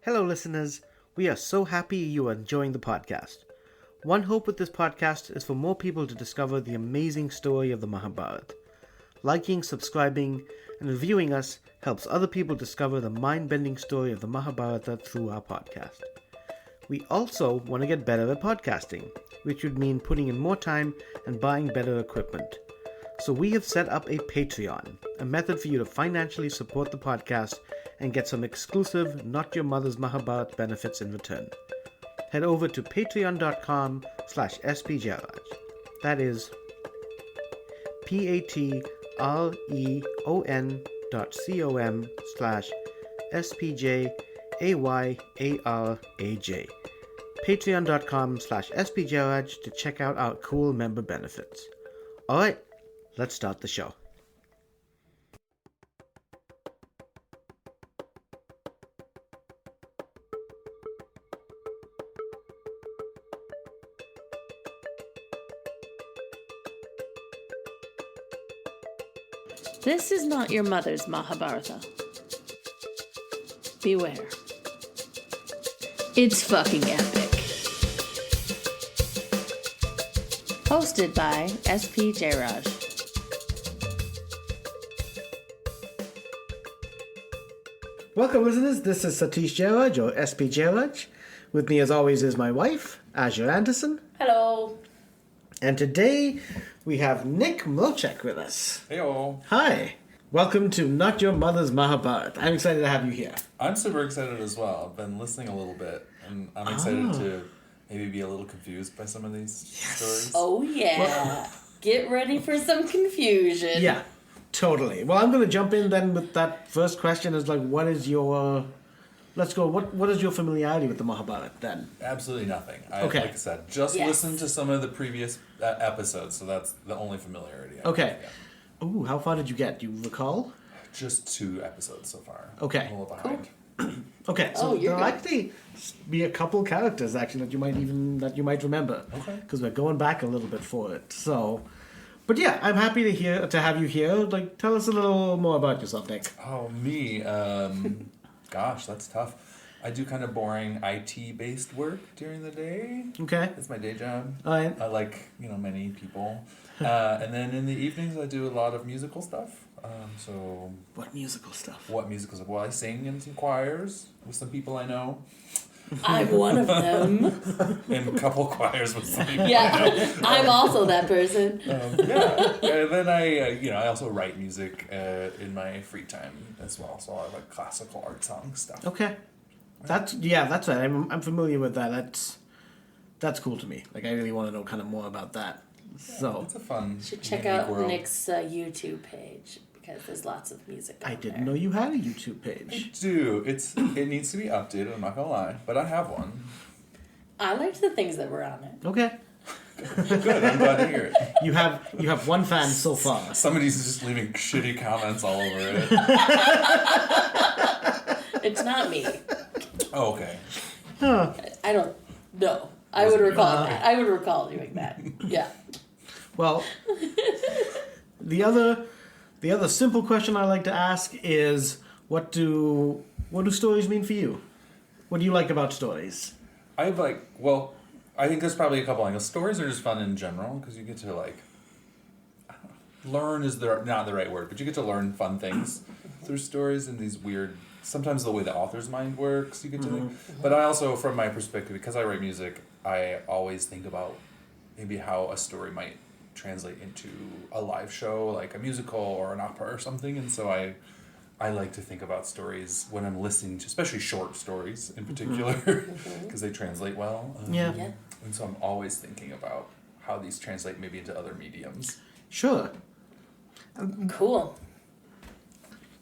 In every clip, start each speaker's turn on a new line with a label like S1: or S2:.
S1: Hello, listeners. We are so happy you are enjoying the podcast. One hope with this podcast is for more people to discover the amazing story of the Mahabharata. Liking, subscribing, and reviewing us helps other people discover the mind-bending story of the Mahabharata through our podcast. We also want to get better at podcasting, which would mean putting in more time and buying better equipment. So we have set up a Patreon, a method for you to financially support the podcast and get some exclusive Not Your Mother's Mahabharata benefits in return. Head over to patreon.com/spjaraj. That is patreon.com/spjaraj. Patreon.com/spjaraj to check out our cool member benefits. Alright, let's start the show.
S2: This is not your mother's Mahabharata. Beware. It's fucking epic. Hosted by SP Jayaraj.
S1: Welcome, listeners. This is Satish Jayaraj, or SP Jayaraj. With me, as always, is my wife, Azure Anderson.
S2: Hello.
S1: And today, we have Nick Mroczek with us.
S3: Heyo.
S1: Hi. Welcome to Not Your Mother's Mahabharata. I'm excited to have you here.
S3: I'm super excited as well. I've been listening a little bit, and I'm excited to maybe be a little confused by some of these stories.
S2: Oh, yeah. Get ready for some confusion.
S1: Yeah, totally. Well, I'm going to jump in then with that first question is like, what is your... Let's go. What is your familiarity with the Mahabharata then?
S3: Absolutely nothing.
S1: Okay.
S3: Like I said, just listened to some of the previous episodes, so that's the only familiarity I have.
S1: Okay. Ooh, how far did you get? Do you recall?
S3: Just 2 episodes so far.
S1: Okay.
S3: A little behind.
S1: Okay, so
S2: you're
S1: there'll
S2: good.
S1: actually be a couple characters actually that you might remember.
S3: Okay.
S1: Because we're going back a little bit for it. So, but yeah, I'm happy to have you here. Like, tell us a little more about yourself, Nick.
S3: Oh, me. Gosh, that's tough. I do kind of boring IT-based work during the day.
S1: Okay.
S3: It's my day job.
S1: All right.
S3: Like, many people. And then in the evenings, I do a lot of musical stuff. So
S1: What musical stuff?
S3: what musical stuff? Well, I sing in some choirs with some people I know,
S2: I'm one of them.
S3: and a couple choirs with some people I know.
S2: Yeah, I'm also that person.
S3: Yeah, and then I also write music in my free time as well. So I like classical art song stuff.
S1: Okay. That's right. I'm familiar with that. That's cool to me. Like, I really want to know kind of more about that. So
S3: It's a fun.
S2: You should check
S3: unique
S2: out
S3: world.
S2: Nick's YouTube page because there's lots of music on
S1: I didn't
S2: there.
S1: know you had a YouTube
S3: I
S1: page.
S3: do. It needs to be updated. I'm not gonna lie, but I have one.
S2: I liked the things that were on it.
S1: Okay.
S3: Good. I'm glad to hear it.
S1: You have one fan so far.
S3: Somebody's just leaving shitty comments all over it.
S2: It's not me.
S3: Oh, okay.
S2: I don't know. I would recall that. I would recall doing that. Yeah.
S1: Well, the other simple question I like to ask is, what do stories mean for you? What do you like about stories?
S3: I think there's probably a couple angles. Stories are just fun in general because you get to learn is not the right word, but you get to learn fun things through stories and these weird. Sometimes the way the author's mind works, you get to think. But I also, from my perspective, because I write music, I always think about maybe how a story might translate into a live show, like a musical or an opera or something. And so I like to think about stories when I'm listening to, especially short stories in particular, because they translate well.
S1: Yeah.
S3: And so I'm always thinking about how these translate maybe into other mediums.
S1: Sure.
S2: Cool.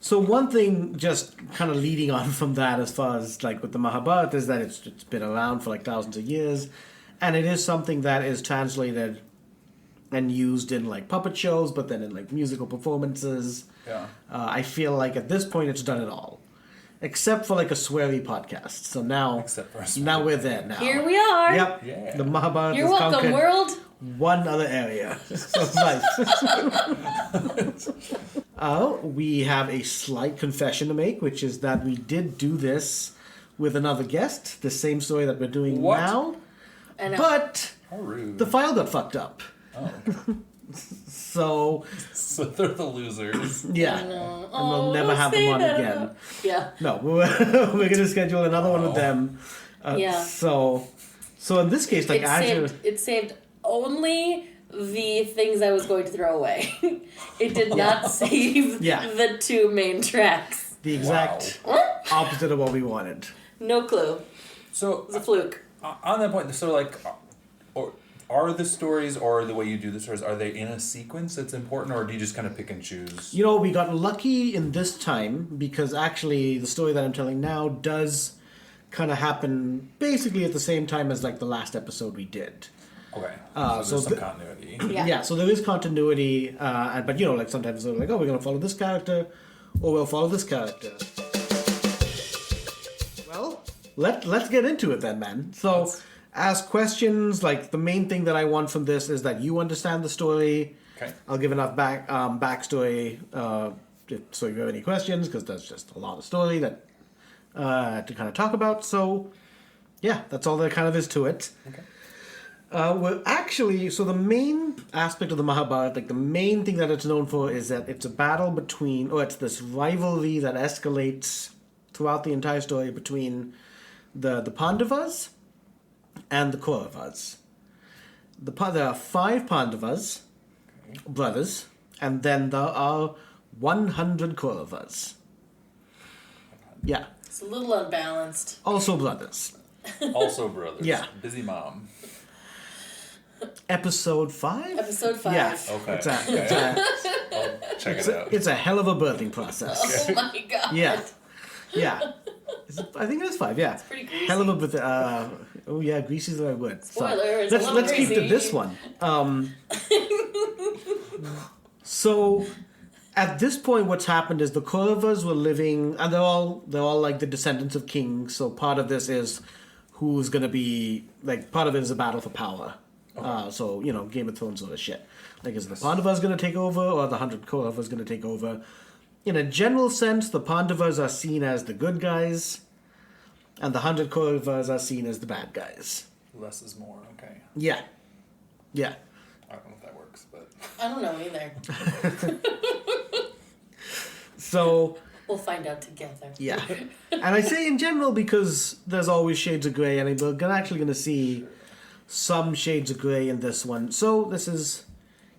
S1: So one thing, just kind of leading on from that, as far as like with the Mahabharata, is that it's been around for like thousands of years, and it is something that is translated and used in like puppet shows, but then in like musical performances.
S3: Yeah.
S1: I feel like at this point it's done it all, except for like a sweary podcast. So now we're there now.
S2: Here we are.
S1: Yep.
S3: Yeah.
S1: The Mahabharata
S2: You're
S1: has
S2: welcome,
S1: conquered
S2: world.
S1: one other area of life. We have a slight confession to make, which is that we did do this with another guest, the same story that we're doing
S3: What?
S1: now.
S2: I know.
S1: But
S3: How rude.
S1: the file got fucked up.
S3: Oh, okay.
S1: So,
S3: So they're the losers.
S1: yeah.
S2: I know.
S1: And we'll
S2: Oh,
S1: never
S2: don't
S1: have
S2: say
S1: them on
S2: that
S1: again.
S2: about- Yeah.
S1: No, we're going to schedule another one with
S3: Oh.
S1: them.
S2: Yeah.
S1: So in this case, like Azure...
S2: It saved only the things I was going to throw away. It did not save
S1: Yeah.
S2: the 2 main tracks.
S1: The exact opposite of what we wanted.
S2: No clue. It
S3: So
S2: was a fluke.
S3: on that point, so like, or are the stories or the way you do the stories, are they in a sequence that's important, or do you just kind of pick and choose?
S1: You know, we got lucky in this time because actually the story that I'm telling now does kind of happen basically at the same time as like the last episode we did.
S3: Okay.
S1: so
S3: So there's some
S1: the-
S3: continuity.
S2: Yeah.
S1: So there is continuity, but you know, like sometimes they're like, oh, we're going to follow this character, or we'll follow this character. Well, let's get into it then, man. So, ask questions. Like the main thing that I want from this is that you understand the story.
S3: Okay.
S1: I'll give enough backstory so if you have any questions, because there's just a lot of story that to kind of talk about. So, yeah, that's all there kind of is to it.
S3: Okay.
S1: Well, actually, so the main aspect of the Mahabharata, like the main thing that it's known for is that it's a battle between, or it's this rivalry that escalates throughout the entire story between the Pandavas and the Kauravas. There are 5 Pandavas, brothers, and then there are 100 Kauravas. Yeah,
S2: It's a little unbalanced.
S1: also brothers.
S3: Also brothers.
S1: Yeah.
S3: Busy mom.
S1: Episode 5?
S2: Episode 5.
S1: Yeah.
S3: Okay. I'll check it out.
S1: It's a hell of a birthing process.
S2: Oh my god.
S1: Yeah. Yeah. I think it is 5, yeah. It's
S2: pretty greasy.
S1: Hell of a bit. Oh, yeah, greasy is the right word.
S2: Spoiler, it's a little
S1: let's keep to
S2: greasy.
S1: this one. So, at this point, what's happened is the Kauravas were living, and they're all like the descendants of kings. So part of this is who's going to be, like, part of it is a battle for power. So, you know, Game of Thrones sort of shit. Like, is the Pandavas going to take over, or the 100 Kauravas going to take over? In a general sense, the Pandavas are seen as the good guys, and the 100 Kauravas are seen as the bad guys.
S3: Less is more. Okay.
S1: Yeah. Yeah.
S3: I don't know if that works, but
S2: I don't know either.
S1: So,
S2: We'll find out together.
S1: yeah. And I say in general because there's always shades of grey, and we're actually going to see some shades of grey in this one. So, this is,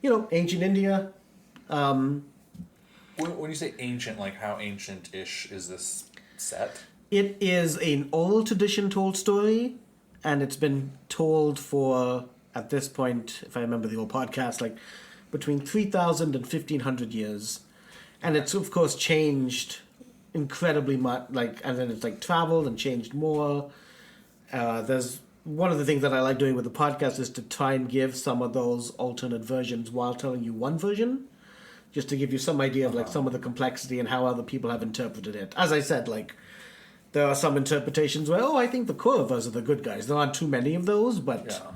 S1: you know, ancient India.
S3: when you say ancient, like how ancient-ish is this set?
S1: It is an oral tradition told story, and it's been told for, at this point, if I remember the old podcast, like between 3,000 and 1,500 years. And it's, of course, changed incredibly much, like, and then it's like traveled and changed more. There's one of the things that I like doing with the podcast is to try and give some of those alternate versions while telling you one version, just to give you some idea of like some of the complexity and how other people have interpreted it. As I said, like, there are some interpretations where, oh, I think the Kauravas are the good guys. There aren't too many of those, but,
S3: Yeah.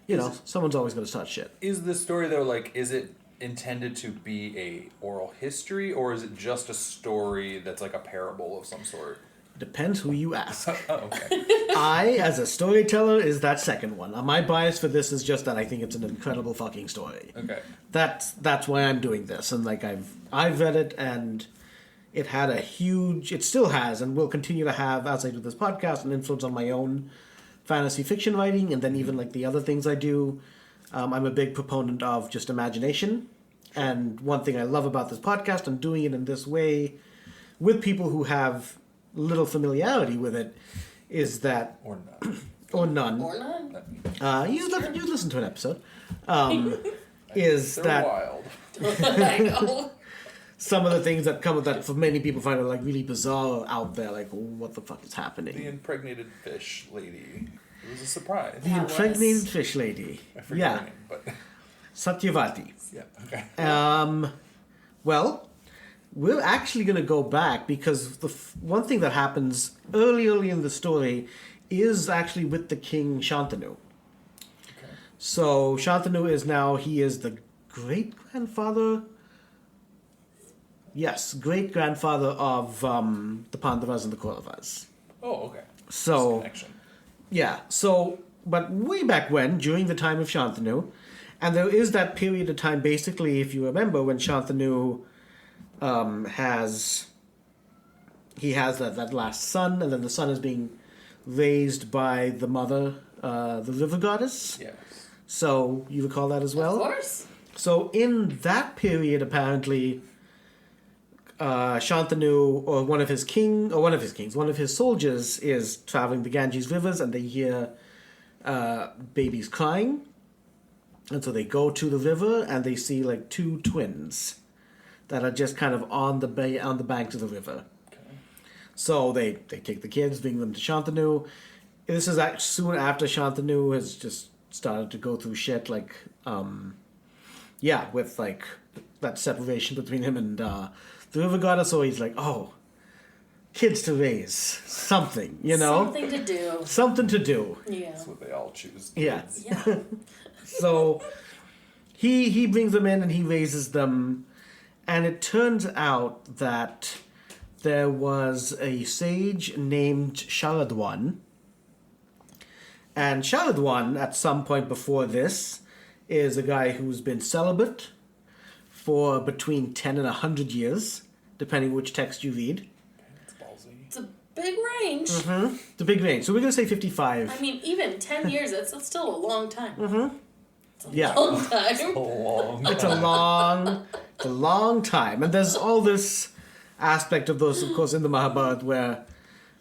S1: you know, someone's always going to start shit.
S3: Is the story though, like, is it intended to be a oral history, or is it just a story that's like a parable of some sort?
S1: Depends who you ask.
S3: Oh, okay.
S1: I, as a storyteller, is that second one. My bias for this is just that I think it's an incredible fucking story.
S3: Okay.
S1: That's why I'm doing this, and like I've read it, and it had a huge, it still has, and will continue to have as I do this podcast, an influence on my own fantasy fiction writing, and then even like the other things I do. I'm a big proponent of just imagination, and one thing I love about this podcast and doing it in this way with people who have little familiarity with it is that
S3: Or none.
S1: or none.
S2: Or none.
S1: You listen to an episode. Is
S3: They're
S1: that
S3: wild.
S2: I know.
S1: some of the things that come with that for many people find it like really bizarre out there, like what the fuck is
S3: The
S1: happening?
S3: impregnated fish lady. It was a surprise.
S1: The
S2: Yeah.
S1: impregnated fish lady.
S3: I forget her
S1: Yeah,
S3: name, but
S1: Satyavati.
S3: yeah. Okay.
S1: Well, we're actually going to go back because the one thing that happens early in the story is actually with the king Shantanu.
S3: Okay.
S1: So Shantanu is now, he is the great-grandfather? Yes, great-grandfather of the Pandavas and the Kauravas.
S3: Oh, okay.
S1: So,
S3: Connection.
S1: yeah. So, but way back when, during the time of Shantanu, and there is that period of time, basically, if you remember, when Shantanu has that last son, and then the son is being raised by the mother, the river goddess.
S3: Yes.
S1: So you recall that as well?
S2: Of course.
S1: So in that period, apparently, Shantanu, or one of his soldiers, is traveling the Ganges rivers, and they hear babies crying, and so they go to the river, and they see like two twins that are just kind of on the banks of the river.
S3: Okay.
S1: So they take the kids, bring them to Shantanu. This is soon after Shantanu has just started to go through shit, like, with like that separation between him and the river goddess. So he's like, oh, kids to raise, something,
S2: Something to do.
S1: something to do.
S2: Yeah.
S3: That's what they all choose.
S1: Yeah.
S2: Yeah.
S1: So he brings them in and he raises them, and it turns out that there was a sage named Sharadwan. And Sharadwan, at some point before this, is a guy who's been celibate for between 10 and 100 years, depending which text you read.
S3: It's ballsy.
S2: It's a big range.
S1: It's a big range. So we're going to say 55.
S2: I mean, even 10 years, that's still a long time. It's a
S1: Yeah.
S2: long time.
S1: It's a long time. And there's all this aspect of those, of course, in the Mahabharata, where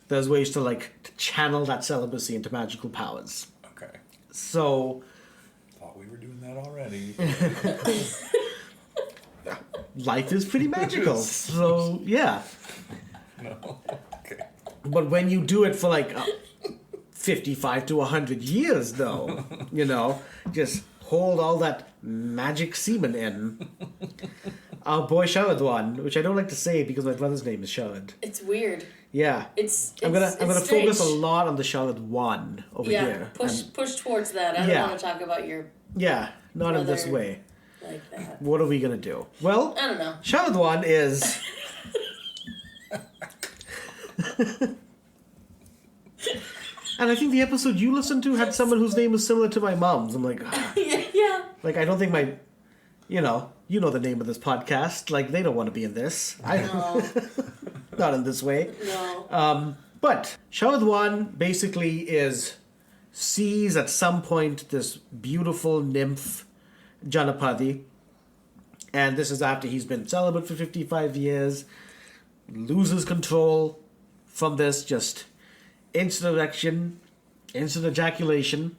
S1: there's ways to channel that celibacy into magical powers.
S3: Okay.
S1: So
S3: Thought we were doing that already.
S1: life is pretty magical. So yeah.
S3: No. Okay.
S1: But when you do it for 55 to 100 years, though, just hold all that magic semen in. Our boy Sharadwan, which I don't like to say because my brother's name is Sharad.
S2: It's weird.
S1: Yeah. I'm gonna focus a lot on the Sharadwan over here.
S2: Push towards that. I don't want to talk about your
S1: Yeah, not in this
S2: brother
S1: way.
S2: like that.
S1: What are we gonna do? Well,
S2: I don't know.
S1: Sharadwan is. And I think the episode you listened to had someone whose name was similar to my mom's. I'm like,
S2: Yeah.
S1: I don't think my, you know the name of this podcast. They don't want to be in this.
S2: No.
S1: Not in this way.
S2: No.
S1: But Sharadwan basically sees at some point this beautiful nymph, Janapati, and this is after he's been celibate for 55 years, loses control from this, just instant erection, instant ejaculation.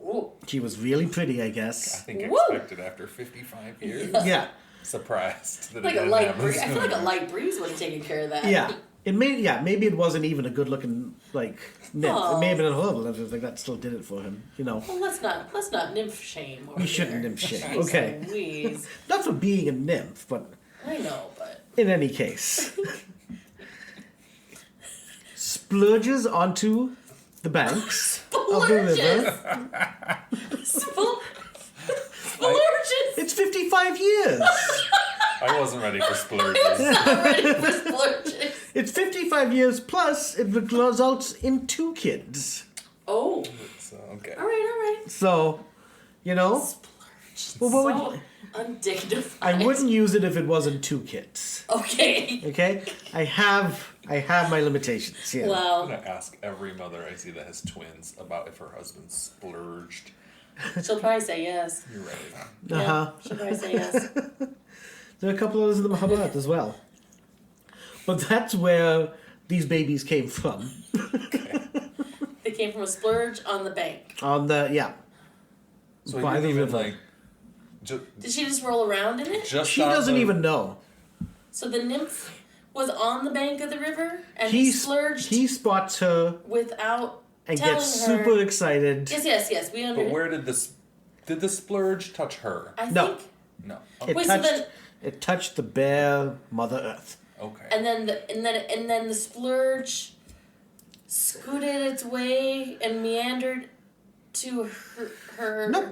S2: Ooh.
S1: She was really pretty, I
S3: I
S1: guess.
S3: think
S2: Woo!
S3: expected after 55 years.
S1: Yeah.
S3: Surprised that
S2: Like
S3: it
S2: a
S3: didn't
S2: light
S3: happen
S2: breeze. I feel like a
S3: sooner.
S2: light breeze would have taken care of that.
S1: Yeah. Maybe it wasn't even a good looking nymph.
S2: Oh.
S1: It may have been a horrible nymph. That still did it for him,
S2: Well, let's not nymph shame.
S1: We shouldn't nymph shame.
S2: Jeez
S1: Okay.
S2: Louise.
S1: Not for being a nymph, but
S2: I know, but
S1: in any case. Splurges onto the banks of the river.
S2: Splurges.
S1: It's 55 years.
S3: I wasn't ready for splurges.
S2: Not ready for splurges.
S1: It's 55 years plus it results in 2 kids.
S2: Oh.
S3: So, okay.
S2: All right.
S1: So,
S2: Splurge.
S1: Well, what would
S2: So undignified.
S1: I wouldn't use it if it wasn't 2 kids.
S2: Okay.
S1: Okay? I have my limitations here.
S3: I'm
S2: Wow.
S3: going to ask every mother I see that has twins about if her husband splurged.
S2: She'll probably say yes.
S3: You're right.
S2: Yeah,
S1: Uh-huh.
S2: she'll probably say yes.
S1: There are a couple others in the Mahabharata as well. But that's where these babies came from.
S2: They came from a splurge on the bank.
S1: On the, yeah.
S3: So
S1: By
S3: he
S1: the
S3: didn't even
S1: river.
S3: like.
S2: Did she just roll around in it?
S3: Just
S1: She
S3: off
S1: doesn't
S3: of-
S1: even know.
S2: So the nymph was on the bank of the river and
S1: He
S2: he splurged
S1: He spots her
S2: without
S1: and
S2: telling
S1: gets
S2: her.
S1: super excited.
S2: Yes. We
S3: But
S2: understand.
S3: where did the splurge touch her?
S2: I
S1: No.
S2: think.
S3: No.
S1: It
S2: Wait, so
S1: touched.
S2: then-
S1: It touched the bare Mother Earth.
S3: Okay.
S2: And then the splurge scooted its way and meandered to her.
S1: No.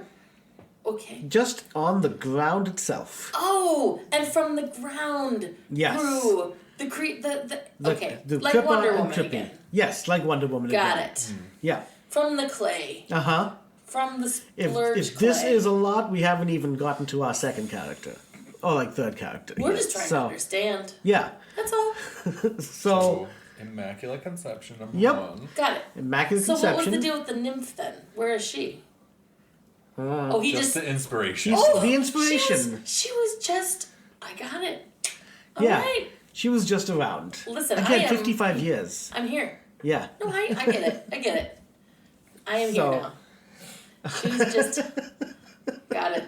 S2: Okay.
S1: Just on the ground itself.
S2: Oh, and from the ground
S1: Yes.
S2: grew Okay,
S1: the
S2: like
S1: Kripa
S2: Wonder
S1: and
S2: Woman
S1: Kripi.
S2: again.
S1: Yes, like Wonder Woman
S2: Got
S1: again.
S2: it.
S1: Yeah.
S2: From the clay.
S1: Uh-huh.
S2: From the splurge
S1: If this
S2: clay.
S1: is a lot, we haven't even gotten to our second character. Or like third character.
S2: We're
S1: yet.
S2: just trying to understand.
S1: Yeah.
S2: That's all.
S1: So
S3: Immaculate Conception, number
S1: Yep.
S3: one.
S2: Got it.
S1: Immaculate
S2: So
S1: Conception.
S2: what was the deal with the nymph then? Where is she? He
S3: Just
S2: just
S3: the inspiration.
S1: She's the inspiration.
S2: She was just. I got it. All
S1: Yeah.
S2: right.
S1: She was just around.
S2: Listen,
S1: Again,
S2: I am-
S1: 55 years.
S2: I'm here.
S1: Yeah.
S2: No, I get it. I get it. I am
S1: So-
S2: here now. She's just. Got it.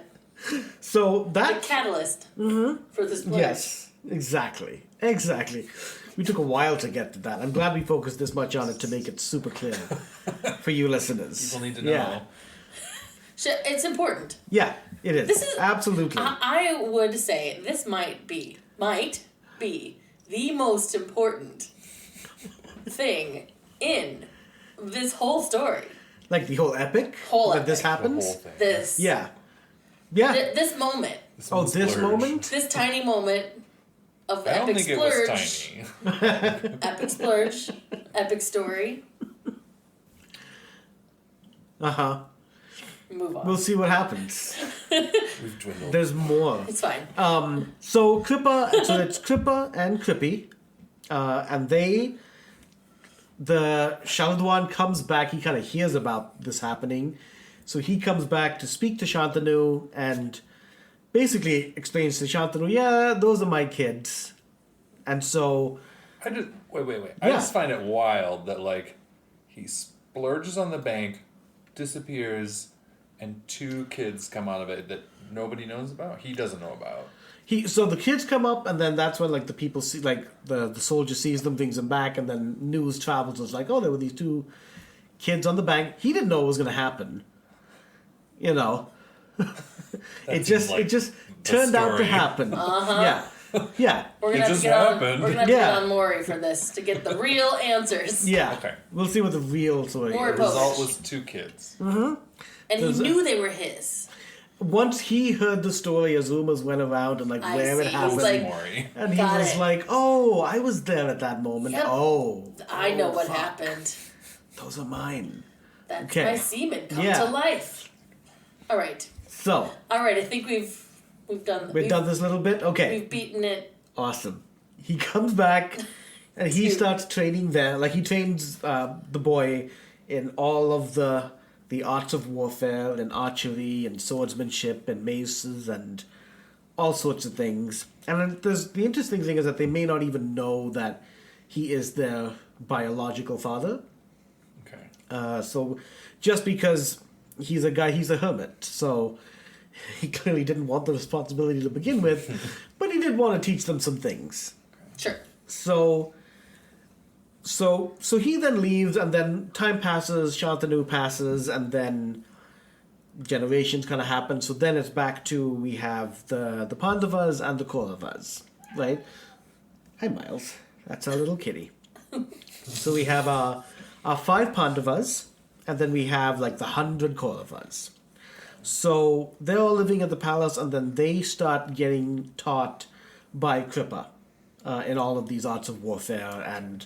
S1: So
S2: The
S1: that.
S2: catalyst for this splurge.
S1: Yes. Exactly. Exactly. We took a while to get to that. I'm glad we focused this much on it to make it super clear for you listeners.
S3: People need to know.
S1: Yeah.
S2: It's important.
S1: Yeah, it is.
S2: This is
S1: Absolutely.
S2: I would say this might be the most important thing in this whole story.
S1: Like the whole epic
S2: Whole
S1: that this
S2: epic.
S3: The
S1: happens.
S3: whole thing.
S2: This
S1: Yeah. Yeah.
S2: this moment,
S1: Oh, this
S3: splurge.
S1: moment?
S2: this tiny moment of the
S3: I don't
S2: epic
S3: think
S2: splurge,
S3: it was tiny.
S2: epic splurge, epic story.
S1: Uh-huh.
S2: Move on.
S1: We'll see what happens.
S3: We've dwindled.
S1: There's more.
S2: It's fine.
S1: So it's Kripa and Kripi, and the Shaladwan comes back. He kind of hears about this happening, so he comes back to speak to Shantanu and basically explains to Shantanu, "Yeah, those are my kids," and so
S3: Wait. I
S1: Yeah.
S3: just find it wild that like he splurges on the bank, disappears, and 2 kids come out of it that nobody knows about. He doesn't know about.
S1: so the kids come up, and then that's when like the people see, like the soldier sees them, brings them back, and then news travels. It's like, oh, there were these 2 kids on the bank. He didn't know it was going to happen. You know, it
S3: seems like
S1: just
S3: the
S1: turned out to
S3: story.
S1: happen. Yeah, yeah,
S2: We're gonna
S3: It
S2: have to
S3: just
S2: get on.
S3: happened.
S2: We're gonna have to
S1: Yeah.
S2: get on Maury for this to get the real answers.
S1: yeah.
S3: Okay.
S1: We'll see what the real story
S2: More
S1: is.
S3: The result
S2: Post.
S3: was 2 kids.
S2: And
S1: There's
S2: he
S1: a-
S2: knew they were his.
S1: Once he heard the story, as rumors went around and like
S2: I
S1: where
S2: see.
S1: it
S2: He's
S1: happened,
S2: like,
S3: Maury.
S1: and he
S2: Got
S1: was
S2: it.
S1: like, "Oh, I was there at that moment.
S2: Yep.
S1: Oh,
S2: I know what
S1: fuck.
S2: happened.
S1: Those are mine."
S2: That's
S1: Okay.
S2: my semen come
S1: Yeah.
S2: to life. All right.
S1: So
S2: All right. I think we've done.
S1: we've done this little bit. Okay,
S2: We've beaten it.
S1: awesome. He comes back and he
S2: Cute.
S1: starts training there. Like he trains the boy in all of the arts of warfare and archery and swordsmanship and maces and all sorts of things. And then the interesting thing is that they may not even know that he is their biological father.
S3: Okay.
S1: So just because he's a hermit, so he clearly didn't want the responsibility to begin with, but he did want to teach them some things.
S2: Sure.
S1: So he then leaves, and then time passes, Shantanu passes, and then generations kind of happen. So then it's back to, we have the Pandavas and the Kauravas, right? Hi, Miles. That's our little kitty. So we have our 5 Pandavas, and then we have like the 100 Kauravas. So they're all living at the palace, and then they start getting taught by Kripa in all of these arts of warfare, and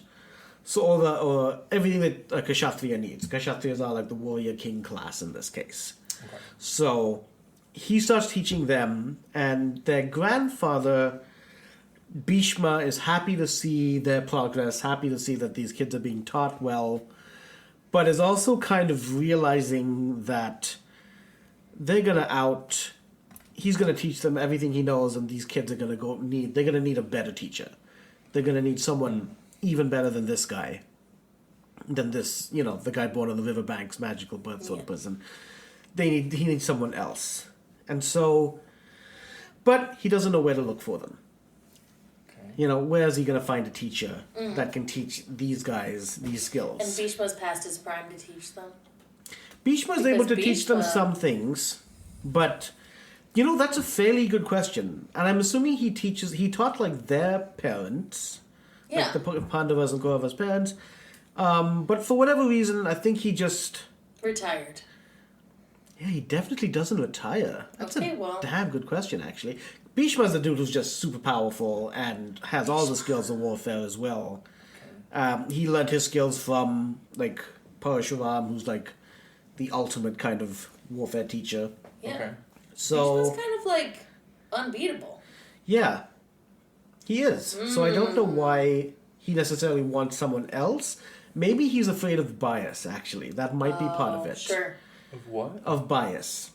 S1: so everything that a Kshatriya needs. Kshatriyas are like the warrior king class in this case.
S3: Okay.
S1: So he starts teaching them, and their grandfather Bhishma is happy to see their progress, happy to see that these kids are being taught well, but is also kind of realizing that he's gonna teach them everything he knows, and these kids are gonna they're gonna need a better teacher. They're gonna need someone even better than this guy. Than this, the guy born on the riverbanks, magical birth sort of person. He needs someone else. And so, but he doesn't know where to look for them.
S3: Okay.
S1: Where is he going to find a teacher that can teach these guys these skills?
S2: And Bhishma's past his prime to teach them.
S1: Bhishma's able to
S2: Because
S1: teach them
S2: Bhishma-
S1: some things, but that's a fairly good question. And I'm assuming he taught like their parents,
S2: Yeah.
S1: like the Pandavas and Kauravas' parents. But for whatever reason, I think he just
S2: Retired.
S1: Yeah, he definitely doesn't retire. That's a damn good question, actually. Bhishma's the dude who's just super powerful and has all the skills of warfare as well. He learned his skills from, like, Parashuram, who's, like, the ultimate kind of warfare teacher.
S2: Yeah.
S3: Okay.
S1: So
S2: Bhishma's kind of, like, unbeatable.
S1: Yeah, he is. So I don't know why he necessarily wants someone else. Maybe he's afraid of bias, actually. That might be part of it.
S2: Sure.
S3: Of what?
S1: Of bias.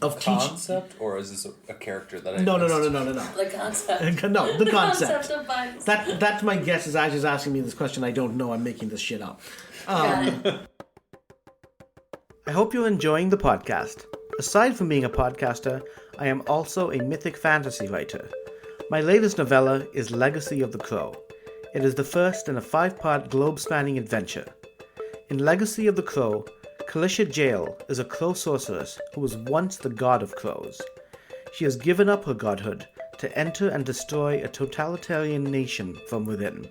S1: Of
S3: Concept, or is this a character that I
S1: No.
S2: The concept.
S1: No, the concept.
S2: Of bias.
S1: That's my guess is Ash is asking me this question. I don't know. I'm making this shit up.
S2: Got it.
S1: I hope you're enjoying the podcast. Aside from being a podcaster, I am also a mythic fantasy writer. My latest novella is Legacy of the Crow. It is the first in a 5-part globe-spanning adventure. In Legacy of the Crow, Kalisha Jail is a crow sorceress who was once the god of crows. She has given up her godhood to enter and destroy a totalitarian nation from within.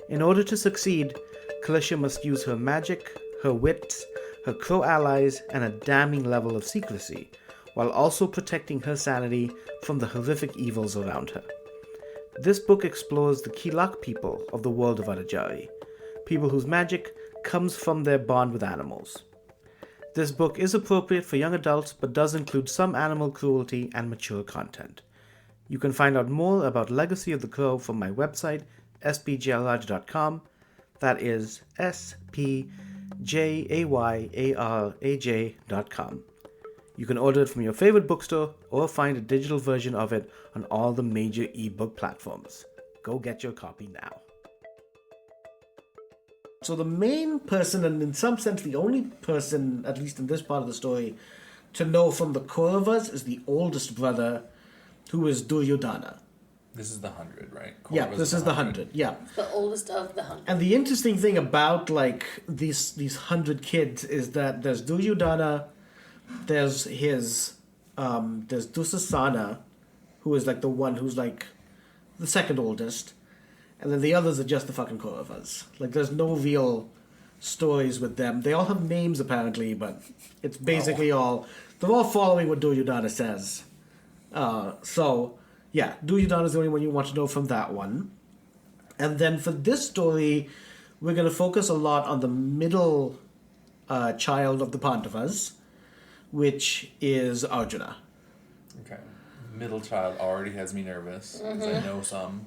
S1: In order to succeed, Kalisha must use her magic, her wits, her crow allies, and a damning level of secrecy, while also protecting her sanity from the horrific evils around her. This book explores the Kilak people of the world of Adajari, people whose magic comes from their bond with animals. This book is appropriate for young adults but does include some animal cruelty and mature content. You can find out more about Legacy of the Crow from my website, spjayaraj.com. That is spjayaraj.com. You can order it from your favorite bookstore or find a digital version of it on all the major ebook platforms. Go get your copy now. So the main person, and in some sense the only person, at least in this part of the story, to know from the Kauravas is the oldest brother, who is Duryodhana.
S3: This is the 100, right?
S1: Yeah, this is the 100. Yeah.
S2: The oldest of the 100.
S1: And the interesting thing about like these 100 kids is that there's Duryodhana, there's Dusasana, who is like the one who's like the second oldest, and then the others are just the fucking Kauravas. Like there's no real stories with them. They all have names apparently, but it's basically they're all following what Duryodhana says. So yeah, Duryodhana is the only one you want to know from that one. And then for this story, we're going to focus a lot on the middle child of the Pandavas, which is Arjuna.
S3: Okay. Middle child already has me nervous, because I know some.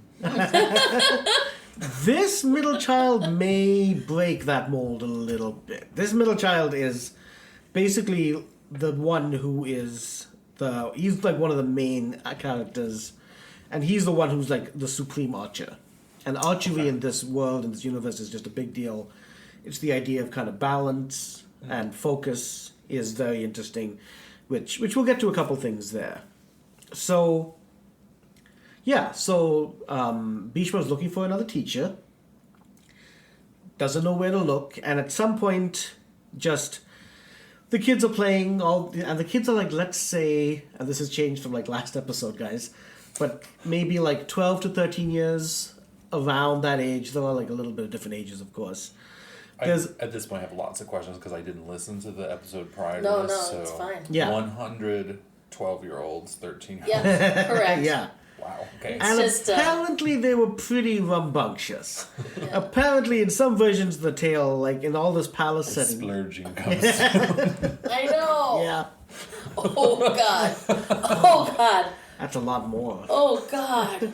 S1: This middle child may break that mold a little bit. This middle child is basically the one who is he's like one of the main characters, and he's the one who's like the supreme archer. And archery in this world, in this universe, is just a big deal. It's the idea of kind of balance and focus is very interesting, which we'll get to a couple things there. So, yeah, Bhishma is looking for another teacher, doesn't know where to look, and at some point, just the kids are playing and the kids are like, let's say, and this has changed from like last episode, guys, but maybe like 12 to 13 years, around that age. There are like a little bit of different ages, of course.
S3: At this point, I have lots of questions because I didn't listen to the episode prior to this.
S2: No, it's fine.
S1: Yeah.
S3: 100 12-year-olds, 13.
S2: Yeah, correct.
S1: Yeah.
S3: Wow. Okay.
S1: And apparently they were pretty rambunctious. Yeah. Apparently in some versions of the tale, like in all this palace setting.
S3: Splurging comes down.
S2: I know.
S1: Yeah.
S2: Oh, God. Oh, God.
S1: That's a lot more.
S2: Oh, God.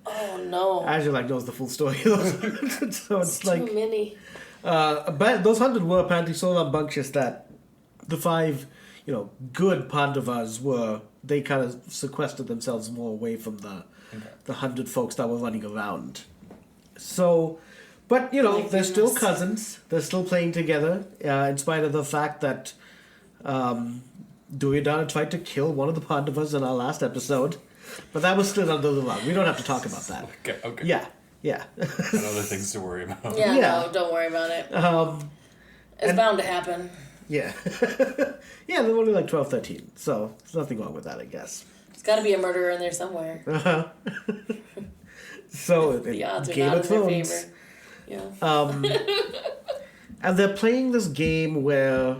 S2: Oh, no.
S1: Azure knows the full story. So it's
S2: too many.
S1: But those 100 were apparently so rambunctious that the 5, good Pandavas they kind of sequestered themselves more away from the 100 folks that were running around. So, but, they're still cousins. They're still playing together, in spite of the fact that Duryodhana tried to kill one of the Pandavas in our last episode. But that was still under the rug. We don't have to talk about that.
S3: Okay.
S1: Yeah.
S3: Other things to worry about.
S2: Yeah, no, don't worry about it. It's bound to happen.
S1: Yeah. Yeah, they're only like 12, 13. So there's nothing wrong with that, I guess.
S2: There's got to be a murderer in there somewhere.
S1: So
S2: the odds are
S1: Game
S2: not
S1: of
S2: in
S1: Thrones.
S2: their favor. Yeah.
S1: And they're playing this game where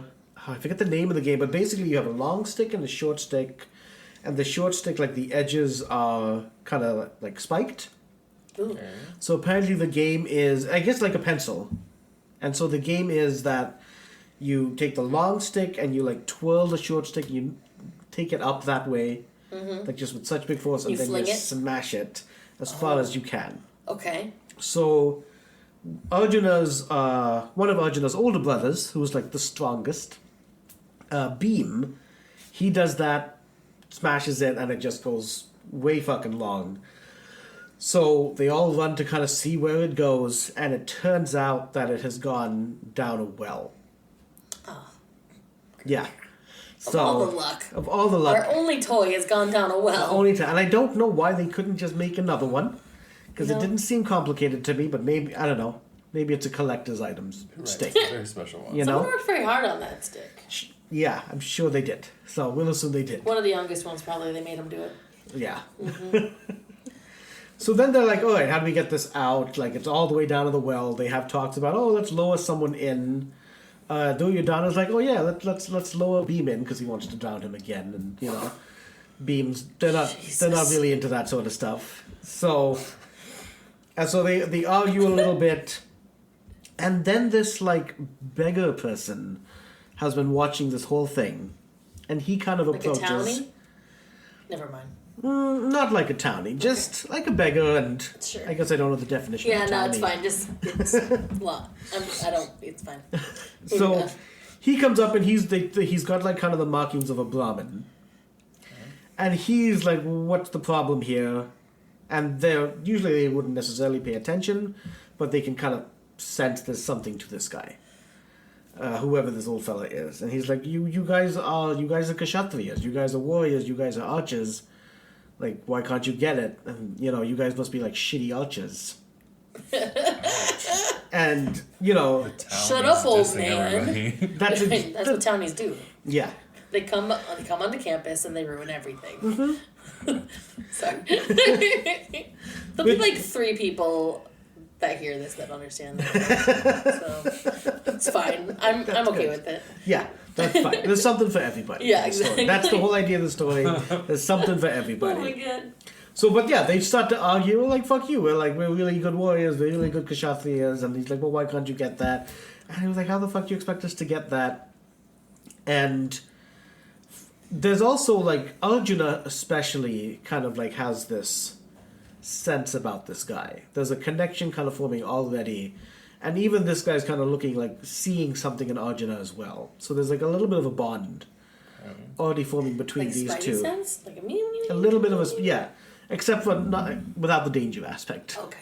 S1: I forget the name of the game, but basically you have a long stick and a short stick, and the short stick, like the edges are kind of like spiked.
S2: Ooh.
S1: So apparently the game is, I guess, like a pencil. And so the game is that you take the long stick and you like twirl the short stick, you take it up that way, like just with such big force, and
S2: You
S1: then
S2: fling
S1: you
S2: it?
S1: smash it as far as you can.
S2: Okay.
S1: So Arjuna's, one of Arjuna's older brothers, who was like the strongest, Beam, he does that, smashes it, and it just goes way fucking long. So they all run to kind of see where it goes, and it turns out that it has gone down a well.
S2: Oh.
S1: Yeah.
S2: Of all the luck.
S1: Of all the luck.
S2: Our only toy has gone down a well.
S1: And I don't know why they couldn't just make another one, because it didn't seem complicated to me, but maybe, I don't know, maybe it's a collector's items stick.
S3: It's a very special one.
S1: You know?
S2: Someone worked very hard on that stick.
S1: Yeah, I'm sure they did. So we'll assume they did.
S2: One of the youngest ones, probably, they made him do it.
S1: Yeah. So then they're like, all right, how do we get this out? Like, it's all the way down to the well. They have talks about, let's lower someone in. Duryodhana's like, yeah, let's lower Beam in because he wants to drown him again. And, you know, Beams, they're not really into that sort of stuff. So they argue a little bit. And then this, like, beggar person has been watching this whole thing. And he kind of approaches...
S2: Like a townie? Never mind.
S1: Not like a townie, just like a beggar, and
S2: Sure.
S1: I guess I don't know the definition of a townie.
S2: Yeah, no, it's fine. It's well, it's fine.
S1: So he comes up and he's got like kind of the markings of a Brahmin, and he's like, "What's the problem here?" And usually they wouldn't necessarily pay attention, but they can kind of sense there's something to this guy, whoever this old fella is, and he's like, "You guys are Kshatriyas, you guys are warriors, you guys are archers. Like, why can't you get it? And, you know, you guys must be, like, shitty archers." And, you know...
S2: Shut up, old man.
S1: That's
S2: what townies do.
S1: Yeah.
S2: They come onto campus and they ruin everything.
S1: Mm-hmm.
S2: Sorry. There'll be, like, 3 people that hear this that understand that. So, it's fine. I'm okay with it.
S1: Yeah. That's fine. There's something for everybody.
S2: Yeah, exactly.
S1: That's the whole idea of the story. There's something for everybody.
S2: Oh my god.
S1: So, but yeah, they start to argue. We're like, fuck you. We're really good warriors. We're really good Kshatriyas. And he's like, well, why can't you get that? And he was like, how the fuck do you expect us to get that? And there's also, like, Arjuna especially kind of, like, has this sense about this guy. There's a connection kind of forming already. And even this guy's kind of looking like seeing something in Arjuna as well. So there's like a little bit of a bond already forming between
S2: like
S1: these
S2: Spidey
S1: two.
S2: Sense? Like a
S1: little bit of a except for not without the danger aspect.
S2: Okay.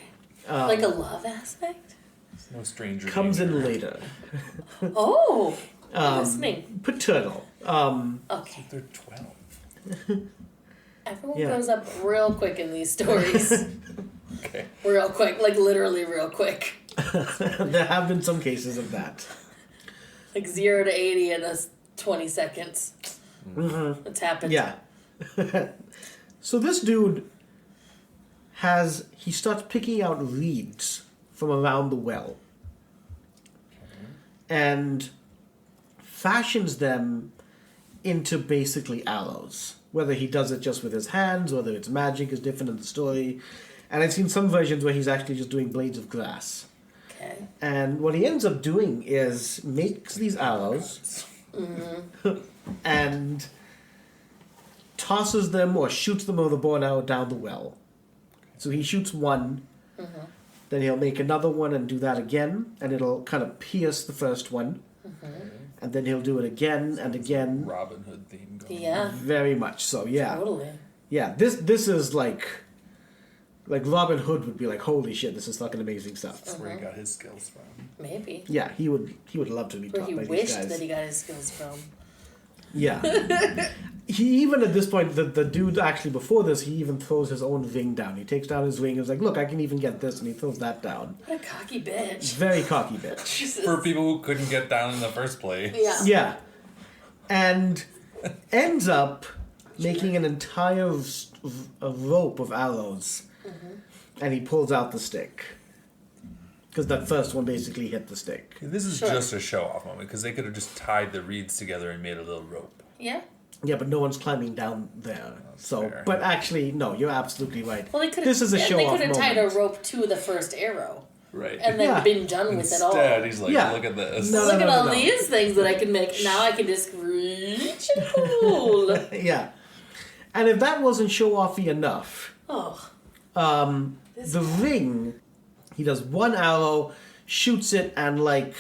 S2: Like a love aspect?
S3: It's no stranger.
S1: Comes
S3: danger.
S1: in later.
S2: Oh, I'm listening.
S1: Paternal.
S2: Okay.
S3: They're 12.
S2: Everyone goes up real quick in these stories.
S3: Okay.
S2: Real quick, like literally real quick.
S1: There have been some cases of that.
S2: Like 0 to 80 in 20 seconds.
S1: Mm-hmm.
S2: It's happened.
S1: Yeah. So this dude he starts picking out reeds from around the well. And fashions them into basically arrows. Whether he does it just with his hands, whether it's magic is different in the story. And I've seen some versions where he's actually just doing blades of grass.
S2: Okay.
S1: And what he ends up doing is makes these arrows and tosses them or shoots them with a bow and arrow down the well. So he shoots one, then he'll make another one and do that again, and it'll kind of pierce the first one. And then he'll do it again and again.
S3: Robin Hood theme going.
S2: Yeah.
S1: Very much so, yeah.
S2: Totally.
S1: Yeah, this is like Robin Hood would be like, holy shit, this is fucking amazing stuff.
S3: That's where he got his skills from.
S2: Maybe.
S1: Yeah, he would love to be
S2: Where
S1: taught
S2: he
S1: by these
S2: wished
S1: guys.
S2: that he got his skills from.
S1: Yeah. He even at this point, the dude actually before this, he even throws his own ring down. He takes down his ring and is like, look, I can even get this, and he throws that down.
S2: What a cocky bitch.
S1: Very cocky bitch.
S2: Jesus.
S3: For people who couldn't get down in the first place.
S2: Yeah.
S1: Yeah. And ends up making an entire a rope of arrows. And he pulls out the stick. because that first one basically hit the stick.
S3: This is just a show-off moment, because they could have just tied the reeds together and made a little rope.
S2: Yeah.
S1: Yeah, but no one's climbing down there.
S3: Fair.
S1: But actually, no, you're absolutely right.
S2: Well, they could.
S1: This is a show-off moment.
S2: They could have tied a rope to the first arrow.
S3: Right.
S2: And then been done with it all.
S3: Instead, he's like, look at this.
S2: Look at all these things that I can make. Now I can just reach and pull.
S1: Yeah. And if that wasn't show-offy enough, the ring, he does one arrow, shoots it, and like,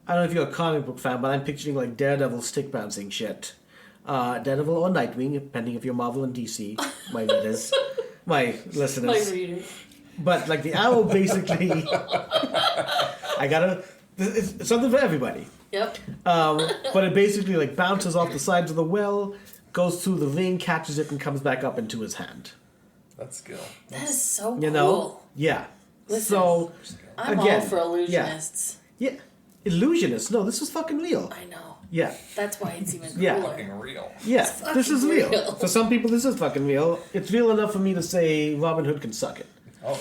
S1: I don't know if you're a comic book fan, but I'm picturing like Daredevil stick bouncing shit. Daredevil or Nightwing, depending if you're Marvel and DC, my readers, my listeners.
S2: My readers.
S1: But like the arrow basically, it's something for everybody.
S2: Yep.
S1: But it basically like bounces off the sides of the well, goes through the ring, catches it, and comes back up into his hand.
S3: That's skill.
S2: That is so cool.
S1: You know? Yeah.
S2: Listen,
S1: so
S2: I'm
S1: again,
S2: all for illusionists.
S1: Yeah. Illusionists. No, this was fucking real.
S2: I know.
S1: Yeah.
S2: That's why it's even cooler.
S1: Yeah.
S3: Fucking real.
S1: Yeah. This is real.
S2: real.
S1: For some people, this is fucking real. It's real enough for me to say Robin Hood can suck it.
S3: Oh.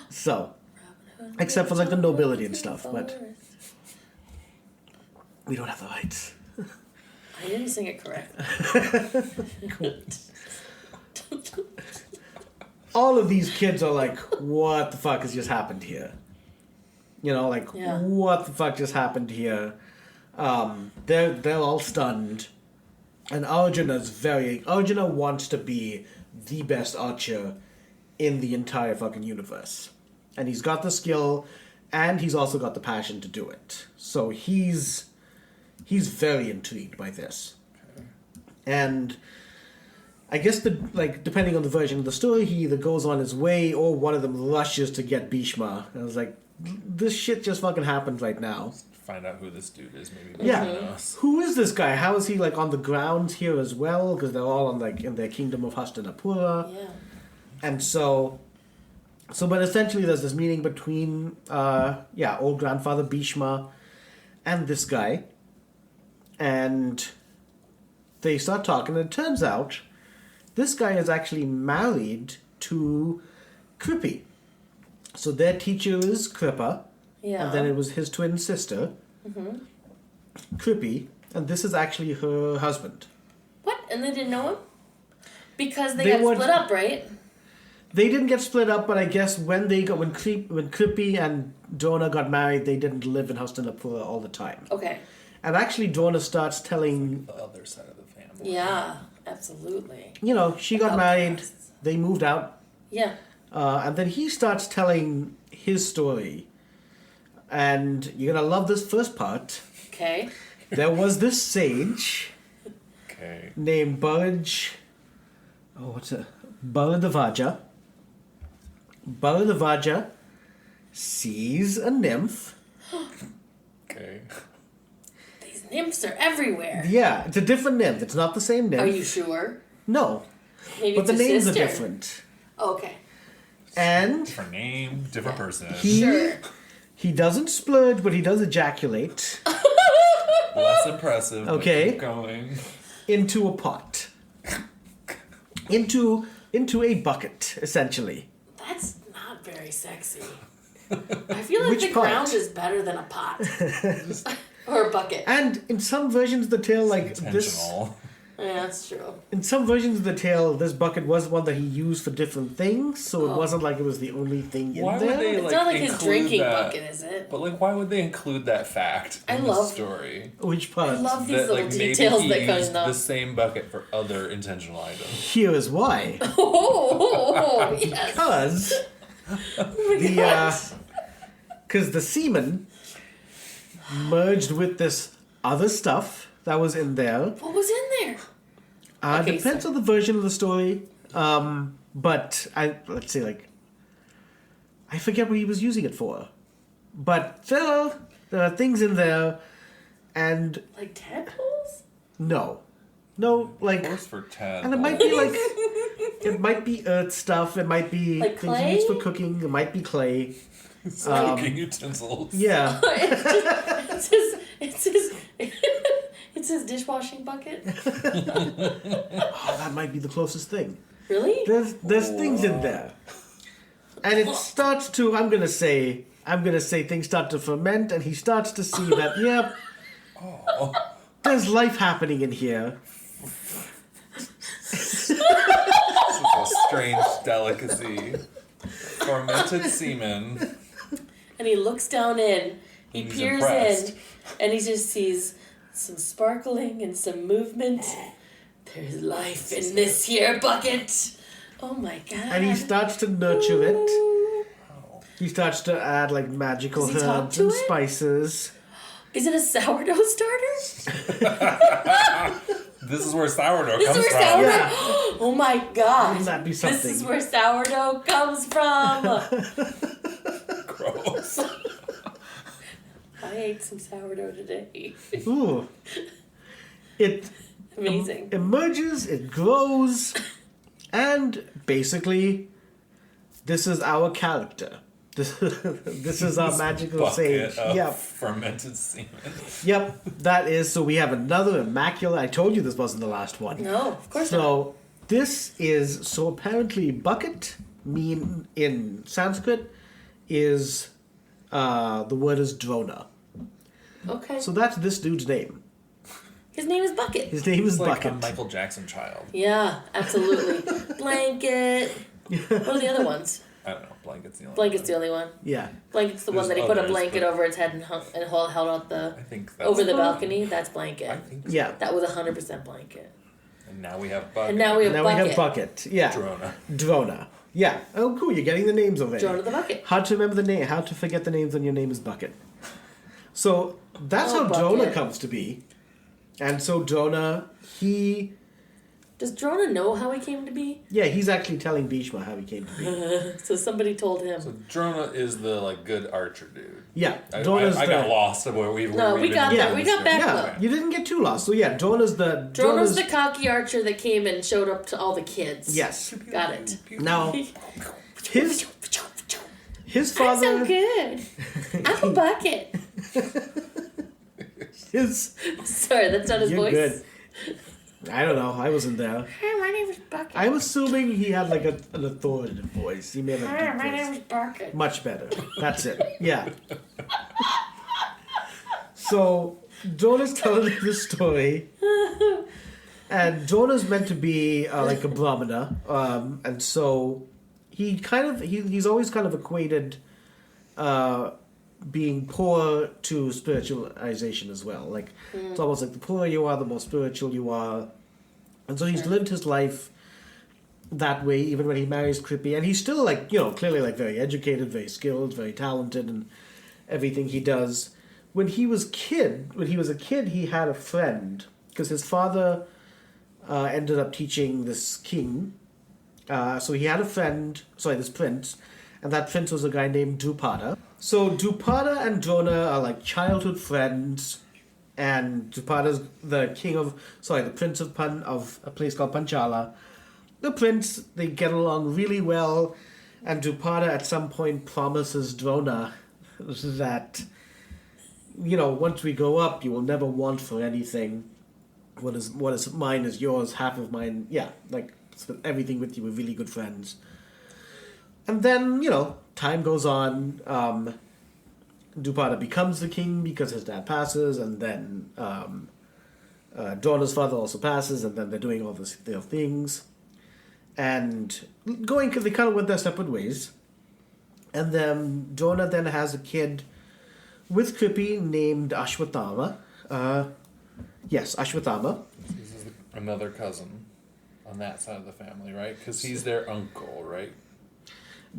S1: So, except for like the nobility and stuff, but we don't have the rights.
S2: I didn't sing it correctly.
S1: Cool. All of these kids are like, what the fuck has just happened here? You know, like, what the fuck just happened here? They're all stunned. And Arjuna wants to be the best archer in the entire fucking universe. And he's got the skill, and he's also got the passion to do it. So he's very intrigued by this. And I guess depending on the version of the story, he either goes on his way or one of them rushes to get Bhishma. And I was like, this shit just fucking happened right now.
S3: Find out who this dude is, maybe.
S1: Yeah. Who is this guy? How is he like on the ground here as well? Because they're all on like in their kingdom of Hastinapura.
S2: Yeah.
S1: And but essentially there's this meeting between old grandfather Bhishma and this guy. And they start talking, and it turns out this guy is actually married to Kripi. So their teacher is Kripa, and then it was his twin sister, Kripi, and this is actually her husband.
S2: What? And they didn't know him? Because they got split up, right?
S1: They didn't get split up, but I guess when Kripi and Drona got married, they didn't live in Hastinapura all the time.
S2: Okay.
S1: And actually, Drona starts telling
S3: the other side of the family.
S2: Yeah, absolutely.
S1: You know, she got married, they moved out.
S2: Yeah.
S1: And then he starts telling his story. And you're going to love this first part.
S2: Okay.
S1: There was this sage named Baladavaja. Baladavaja sees a nymph.
S3: Okay.
S2: These nymphs are everywhere.
S1: Yeah, it's a different nymph. It's not the same nymph.
S2: Are you sure?
S1: No.
S2: Maybe
S1: but
S2: it's
S1: the names
S2: sister.
S1: are different.
S2: Okay.
S1: And
S3: different name, different person.
S1: He doesn't splurge, but he does ejaculate.
S3: Less impressive.
S1: Okay.
S3: Keep going.
S1: Into a pot. into a bucket, essentially.
S2: That's not very sexy. I feel like
S1: Which
S2: the
S1: part?
S2: ground is better than a pot. Or a bucket.
S1: And in some versions of the tale, like this.
S3: Intentional.
S2: Yeah, that's true.
S1: In some versions of the tale, this bucket was one that he used for different things, so it wasn't like it was the only thing in
S3: Why
S1: there.
S3: would they,
S2: It's not like his
S3: include
S2: drinking
S3: that?
S2: bucket, is it?
S3: But why would they include that fact in the story?
S1: Which part?
S2: I love these
S3: That
S2: little
S3: maybe
S2: details
S3: he
S2: that
S3: used
S2: kind of.
S3: the same bucket for other intentional items.
S1: Here is why.
S2: Oh, yes.
S1: Because because the semen merged with this other stuff that was in there.
S2: What was in there?
S1: Depends on the version of the story. But I forget what he was using it for. But there are things in there, and
S2: like tadpoles.
S1: No, like.
S3: Of course for 10.
S1: And it might be like, it might be earth stuff. It might be
S2: like
S1: things
S2: clay?
S1: used for cooking. It might be clay.
S3: Cooking utensils.
S1: Yeah.
S2: It's his dishwashing bucket.
S1: That might be the closest thing.
S2: Really?
S1: There's things in there, and it starts to. I'm gonna say I'm going to say things start to ferment, and he starts to see that, yep, there's life happening in here.
S3: This is a strange delicacy. Fermented semen.
S2: And he looks down in. He
S3: He's
S2: peers
S3: impressed.
S2: in, and he just sees some sparkling and some movement. There's life in this here bucket. Oh my god.
S1: And he starts to nurture it.
S2: Ooh.
S1: He starts to add like magical
S2: Does he talk
S1: herbs
S2: to
S1: and
S2: it?
S1: spices.
S2: Is it a sourdough starter?
S3: This is where sourdough
S2: This
S3: comes
S2: is where
S3: from.
S2: sourdough.
S1: Yeah.
S2: Oh my god.
S1: Wouldn't that be something?
S2: This is where sourdough comes from.
S3: Gross.
S2: I ate some sourdough today.
S1: Ooh. It
S2: Amazing.
S1: emerges, it grows, and basically, this is our character. This is our magical
S3: Bucket
S1: sage.
S3: of
S1: Yep.
S3: fermented semen.
S1: Yep, that is. So we have another immaculate. I told you this wasn't the last one.
S2: No, of course not.
S1: So this is so apparently bucket mean in Sanskrit is the word is Drona.
S2: Okay.
S1: So that's this dude's name.
S2: His name is Bucket.
S1: His name is
S3: It's like
S1: Bucket.
S3: a Michael Jackson child.
S2: Yeah, absolutely. Blanket. What are the other ones?
S3: I don't know. Blanket's the only
S2: Blanket's
S3: one.
S2: the only one.
S1: Yeah.
S2: Blanket's the
S3: There's
S2: one that he put a
S3: others,
S2: blanket
S3: but-
S2: over its head and held out the
S3: I think that's
S2: over the balcony. That's Blanket.
S3: I think so.
S1: Yeah.
S2: That was 100% Blanket.
S3: And now we have Bucket.
S2: And now we have
S1: Now
S2: Bucket.
S1: we have Bucket. Yeah.
S3: Drona.
S1: Drona. Yeah. Oh, cool. You're getting the names already.
S2: Drona the Bucket.
S1: How to remember the name? How to forget the names when your name is Bucket. So that's
S2: Oh,
S1: how
S2: Bucket.
S1: Drona comes to be. And so Drona,
S2: Does Drona know how he came to be?
S1: he's actually telling Bhishma how he came to be.
S2: So somebody told him.
S3: So Drona is the like good archer dude.
S1: Yeah.
S3: I
S1: Drona's
S3: got
S1: the-
S3: lost of where we were.
S2: No, we got
S1: there.
S2: We got back
S1: Yeah,
S2: though.
S1: you didn't get too lost. So yeah, Drona's the...
S2: Drona's the cocky archer that came and showed up to all the kids.
S1: Yes.
S2: Got it.
S1: Now, his
S2: I'm
S1: father...
S2: so good. I'm a bucket.
S1: His...
S2: Sorry, that's not his
S1: You're
S2: voice.
S1: good. I don't know. I wasn't there.
S2: Hi, my name is Bucket.
S1: I'm assuming he had like an authoritative voice. He may have a
S2: Hi,
S1: deep
S2: my
S1: voice.
S2: name is Bucket.
S1: Much better. That's it. Yeah. So Jonah's telling the story, and Jonah's meant to be like a brahmana, and so he's always kind of equated being poor to spiritualization as well. Like it's almost like the poorer you are, the more spiritual you are, and so he's lived his life that way even when he marries Kripi, and he's still like clearly like very educated, very skilled, very talented, and everything he does. When he was a kid, he had a friend because his father ended up teaching this king. So he had a friend, this prince, and that prince was a guy named Drupada. So Drupada and Drona are like childhood friends, and Drupada's the prince of a place called Panchala. The prince, they get along really well, and Drupada at some point promises Drona that, once we grow up, you will never want for anything. What is mine is yours, half of mine. Yeah, like spend everything with you. We're really good friends. And then, time goes on. Drupada becomes the king because his dad passes, and then Drona's father also passes, and then they're doing all their things. And they kind of went their separate ways. And then Drona then has a kid with Kripi named Ashwatthama. Yes, Ashwatthama.
S3: This is another cousin on that side of the family, right? Because he's their uncle, right?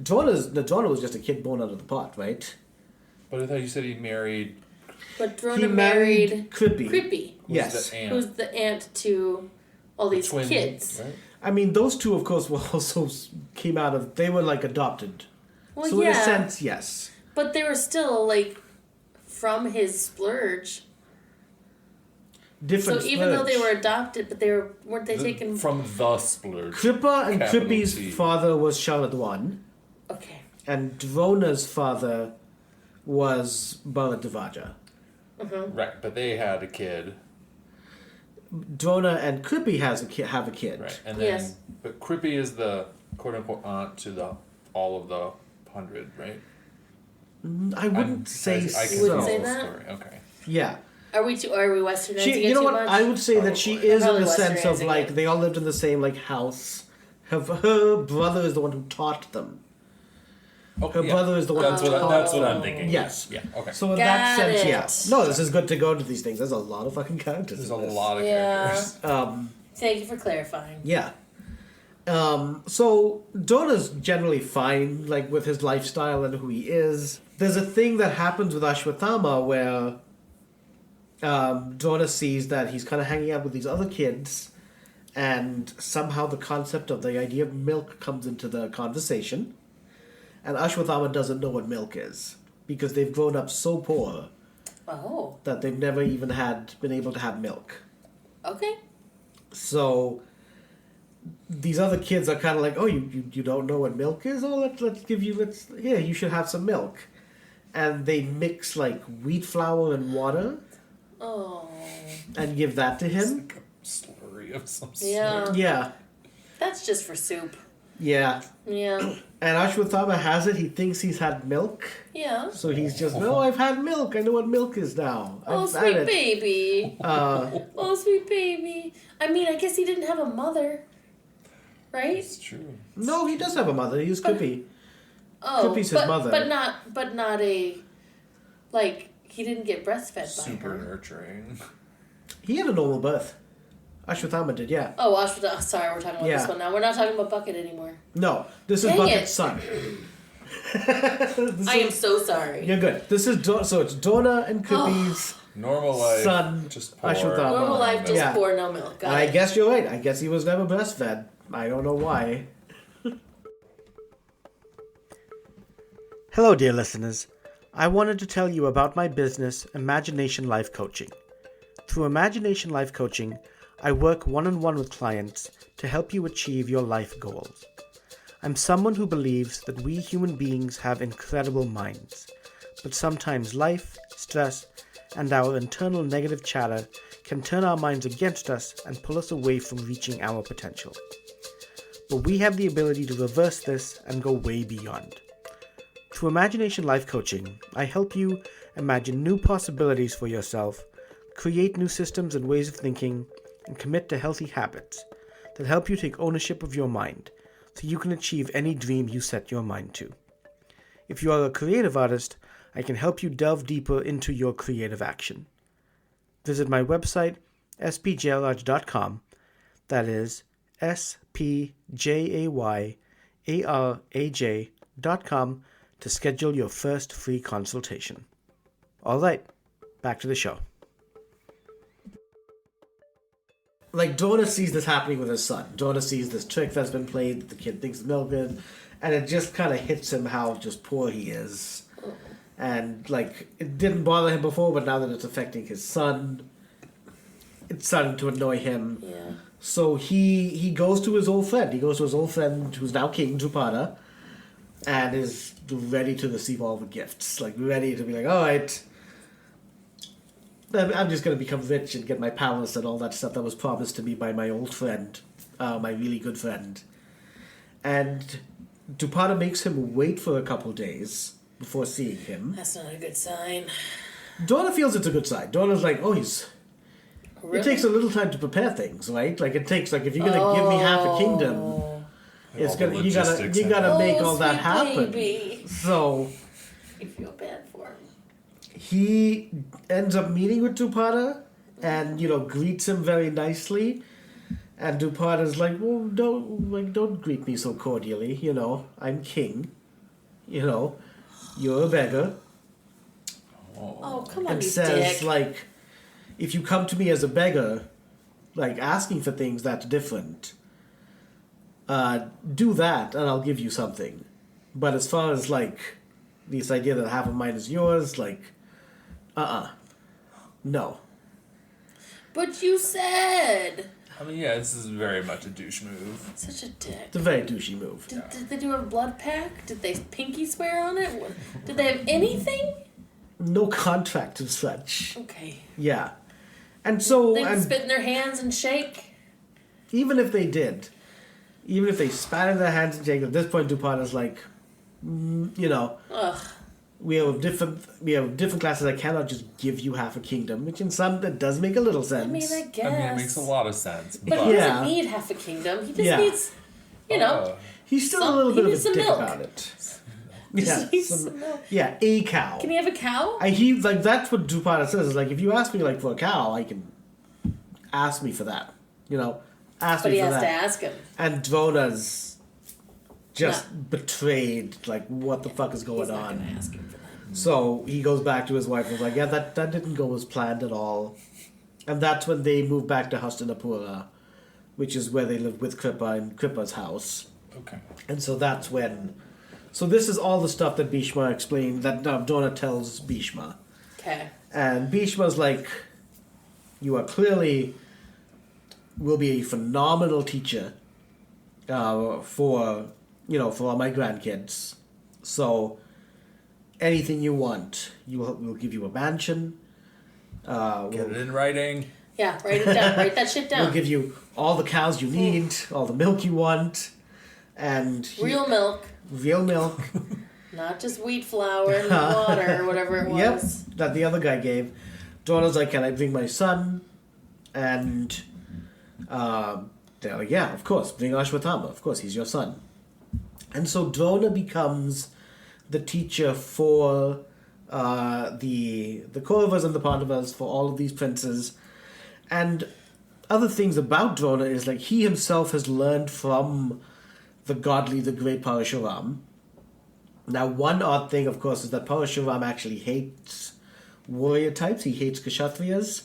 S1: Drona was just a kid born out of the pot, right?
S3: But I thought you said he married.
S2: But Drona
S1: He married
S2: Kripi.
S1: Kripi.
S3: who's
S1: Yes.
S3: the aunt,
S2: Who's the aunt to all these
S3: twin,
S2: kids.
S3: Right?
S1: I mean, those two, of course, came out of... They were, like, adopted.
S2: Well,
S1: So
S2: yeah.
S1: in a sense, yes.
S2: But they were still, like, from his splurge.
S1: Different
S2: So even though they
S1: splurge.
S2: were adopted, but weren't they taken...
S3: From the splurge.
S1: Kripa and
S3: Capital
S1: Kripi's
S3: T.
S1: father was Shaladwan,
S2: Okay.
S1: and Drona's father was Bharadvaja.
S3: Right, but they had a kid.
S1: Drona and Kripi have a kid.
S3: Right, and then
S2: Yes.
S3: but Kripi is the quote unquote aunt to all of the 100, right?
S1: I wouldn't say
S3: I can
S1: so.
S2: wouldn't say
S3: tell the
S2: that?
S3: story. Okay.
S1: Yeah.
S2: Are we westernizing
S1: She,
S2: it
S1: you know
S2: too
S1: what?
S2: much?
S1: I would say that she
S3: Probably.
S1: is in
S2: Probably
S1: the sense of
S2: westernizing
S1: like
S2: it.
S1: they all lived in the same like house. Her brother is the one who taught them.
S3: Okay,
S1: Her
S3: yeah.
S1: brother is the one
S3: That's
S1: who
S3: what, that's what I'm thinking.
S1: Yes.
S3: Yeah, okay.
S1: So in
S2: Got
S1: that sense,
S2: it.
S1: yeah. No, this is good to go into these things. There's a lot of fucking characters.
S3: There's
S1: in
S3: a
S1: this.
S3: lot of
S2: Yeah.
S3: characters.
S2: Thank you for clarifying.
S1: Yeah. So Drona's generally fine, like with his lifestyle and who he is. There's a thing that happens with Ashwatthama where Drona sees that he's kind of hanging out with these other kids, and somehow the concept of the idea of milk comes into the conversation. And Ashwatthama doesn't know what milk is because they've grown up so poor
S2: Oh,
S1: that they've never even been able to have milk.
S2: okay.
S1: So these other kids are kind of like, oh, you don't know what milk is? Oh, you should have some milk. And they mix like wheat flour and water
S2: Oh,
S1: and give that to
S3: It's
S1: him.
S3: like a slurry of some sort.
S2: yeah.
S1: Yeah,
S2: That's just for soup.
S1: yeah.
S2: Yeah.
S1: And Ashwatthama has it. He thinks he's had milk.
S2: Yeah.
S1: So he's just, no, I've had milk. I know what milk is now.
S2: Oh,
S1: I've had
S2: sweet
S1: it.
S2: baby. Oh, sweet baby. I mean, I guess he didn't have a mother, right?
S3: It's true.
S1: No, he does have a mother. He's Kripi.
S2: Oh,
S1: Kripi's his mother.
S2: but not a, like, he didn't get breastfed by
S3: Super
S2: her.
S3: nurturing.
S1: He had a normal birth. Ashwatthama did, yeah.
S2: Oh, Ashwatthama. Sorry, we're talking about
S1: Yeah.
S2: this one now. We're not talking about Bucket anymore.
S1: No, this is
S2: Dang
S1: Bucket's
S2: it.
S1: son.
S2: I am so sorry.
S1: You're good. This is so it's Drona and Kripi's.
S3: Normal life.
S1: Son,
S3: Just pour.
S1: Ashwatthama.
S2: Normal life, just
S1: Yeah.
S2: pour no milk. Got
S1: I
S2: it.
S1: guess you're right. I guess he was never breastfed. I don't know why. Hello, dear listeners. I wanted to tell you about my business, Imagination Life Coaching. Through Imagination Life Coaching, I work one-on-one with clients to help you achieve your life goals. I'm someone who believes that we human beings have incredible minds, but sometimes life, stress, and our internal negative chatter can turn our minds against us and pull us away from reaching our potential. But we have the ability to reverse this and go way beyond. Through Imagination Life Coaching, I help you imagine new possibilities for yourself, create new systems and ways of thinking, and commit to healthy habits that help you take ownership of your mind so you can achieve any dream you set your mind to. If you are a creative artist, I can help you delve deeper into your creative action. Visit my website, spjayaraj.com, that is spjayaraj.com, to schedule your first free consultation. All right, back to the show. Like, Drona sees this happening with his son. Drona sees this trick that's been played that the kid thinks is milk good, and it just kind of hits him how just poor he is. And, like, it didn't bother him before, but now that it's affecting his son, it's starting to annoy him.
S2: Yeah.
S1: So he goes to his old friend. He goes to his old friend who's now King Drupada, and is ready to receive all the gifts. Like, ready to be like, all right, I'm just going to become rich and get my palace and all that stuff that was promised to me by my old friend, my really good friend. And Drupada makes him wait for a couple days before seeing him.
S2: That's not a good sign.
S1: Drona feels it's a good sign. Drona's like, oh,
S2: Really?
S1: It takes a little time to prepare things, right? Like, it takes, like, if you're going to give me half a kingdom, it's
S3: All the
S1: gonna you gotta
S3: logistics
S1: make all
S2: sweet
S1: that happen.
S2: baby.
S1: So
S2: You feel bad for him.
S1: he ends up meeting with Drupada and greets him very nicely. And Drupada's like, well, don't greet me so cordially. I'm king. You're a beggar.
S2: Oh, come on,
S1: And
S2: you
S1: says
S2: dick.
S1: like, if you come to me as a beggar, like asking for things that's different, do that and I'll give you something. But as far as like this idea that half of mine is yours, like, no.
S2: But you said.
S3: I mean, yeah, this is very much a douche move.
S2: Such a dick.
S1: It's a very douchey move.
S2: Did they do a blood pact? Did they pinky swear on it? Did they have anything?
S1: No contract as such.
S2: Okay.
S1: Yeah. And so,
S2: They
S1: and
S2: spit in their hands and shake?
S1: even if they did, even if they spat in their hands and shake, at this point Dupont is like,
S2: Ugh.
S1: we have different classes that cannot just give you half a kingdom, which in some that does make a little sense.
S2: I mean, I guess.
S3: I mean, it makes a lot of sense.
S2: But he doesn't need half a kingdom. He just needs,
S1: he's still a little bit of a dick
S2: milk.
S1: about it.
S2: Some milk.
S1: Yeah, a cow.
S2: Can he have a cow?
S1: That's what Drupal says. Is like, if you ask me like for a cow, I can ask me for that. Ask
S2: but
S1: me
S2: he
S1: for
S2: has
S1: that.
S2: to ask him.
S1: And Drona's just betrayed. Like, what the fuck is going
S2: He's not
S1: on?
S2: gonna ask him for that.
S1: So he goes back to his wife and was like, yeah, that didn't go as planned at all. And that's when they move back to Hastinapura, which is where they live with Kripa in Kripa's house.
S3: Okay.
S1: And so that's when... So this is all the stuff that Bhishma explained, that Drona tells Bhishma.
S2: Okay. And
S1: Bhishma's like, you are clearly... will be a phenomenal teacher for all my grandkids. So anything you want, we'll give you a mansion.
S3: Get it in writing.
S2: Yeah, write it down. Write that shit down.
S1: We'll give you all the cows you need, all the milk you want, and
S2: real milk.
S1: Real milk.
S2: Not just wheat flour and water or whatever it was.
S1: Yep, that the other guy gave. Drona's like, can I bring my son? And they're like, yeah, of course, bring Ashwatthama. Of course, he's your son. And so Drona becomes the teacher for the Kauravas and the Pandavas, for all of these princes. And other things about Drona is, like, he himself has learned from the great Parashuram. Now, one odd thing, of course, is that Parashuram actually hates warrior types. He hates Kshatriyas.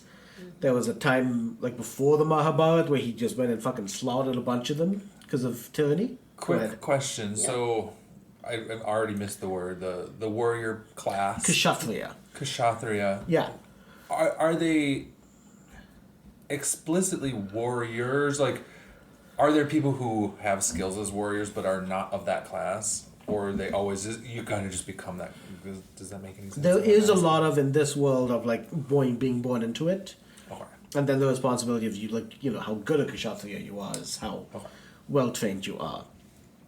S1: There was a time, like, before the Mahabharata where he just went and fucking slaughtered a bunch of them because of tyranny.
S3: Quick question. Yeah. So, I've already missed the word. The warrior class.
S1: Kshatriya. Yeah.
S3: Are they explicitly warriors? Like, are there people who have skills as warriors but are not of that class? Or are they always, you kind of just become that? Does that make any sense?
S1: There is a lot of, in this world, of, like, being born into it.
S3: Okay.
S1: And then the responsibility of you, like, how good a Kshatriya you are is how well trained you are.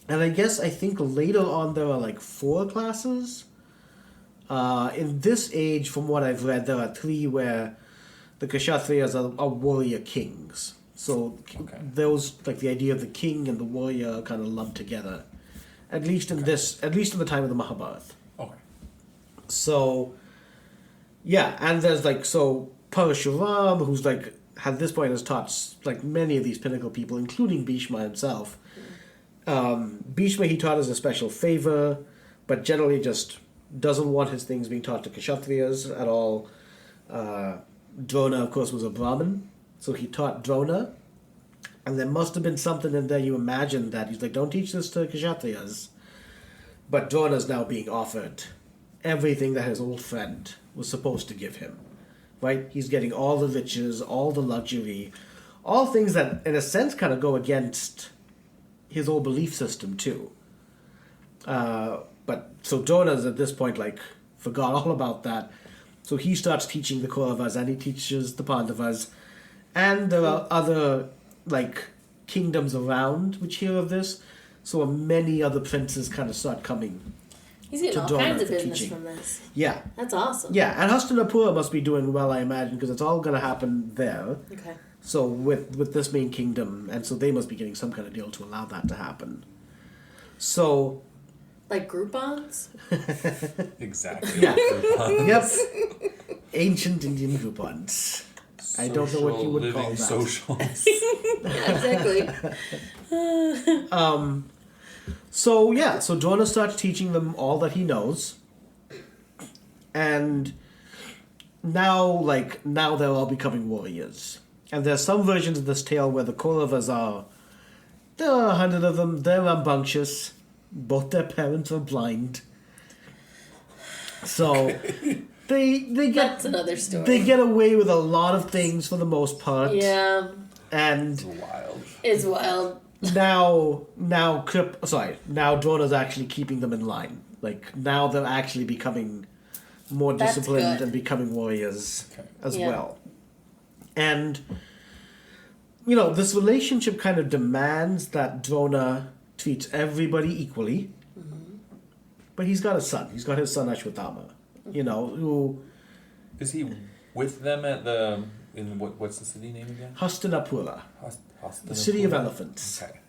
S1: And I think later on there are, like, 4 classes. In this age, from what I've read, there are 3 where the Kshatriyas are warrior kings. So those, like, the idea of the king and the warrior are kind of lumped together. At least in the time of the Mahabharata.
S3: Okay.
S1: So, yeah, and there's, like, so Parashuram, who's, like, at this point has taught, like, many of these pinnacle people, including Bhishma himself. Bhishma he taught as a special favor, but generally just doesn't want his things being taught to Kshatriyas at all. Drona, of course, was a Brahmin, so he taught Drona. And there must have been something in there, you imagine, that he's like, don't teach this to Kshatriyas. But Drona's now being offered everything that his old friend was supposed to give him. Right? He's getting all the riches, all the luxury, all things that, in a sense, kind of go against his old belief system, too. But so Drona's at this point, like, forgot all about that. So he starts teaching the Kauravas, and he teaches the Pandavas. And there are other, like, kingdoms around which hear of this, so many other princes kind of start coming.
S2: He's getting all kinds of business from this.
S1: Yeah.
S2: That's awesome.
S1: Yeah, and Hastinapura must be doing well, I imagine, because it's all going to happen there.
S2: Okay.
S1: So with this main kingdom, and so they must be getting some kind of deal to allow that to happen. So...
S2: Like Groupons?
S3: Exactly.
S1: Yeah.
S3: Groupons.
S1: Yep. Ancient Indian Groupons. I don't know what you would call that.
S3: Socials.
S2: Yeah, exactly.
S1: So Drona starts teaching them all that he knows. And now they're all becoming warriors. And there's some versions of this tale where the Kauravas there are 100 of them, they're rambunctious. Both their parents are blind. So they get
S2: That's another story.
S1: They get away with a lot of things for the most part.
S2: Yeah.
S1: And
S2: It's wild.
S1: Now Drona's actually keeping them in line. Like, now they're actually becoming more disciplined and becoming warriors as well. And, this relationship kind of demands that Drona treats everybody equally. but he's got a son. He's got his son Ashwatthama, who...
S3: Is he with them at the... what's the city name again?
S1: Hastinapura.
S3: Hastinapura?
S1: The city of elephants.
S3: Okay.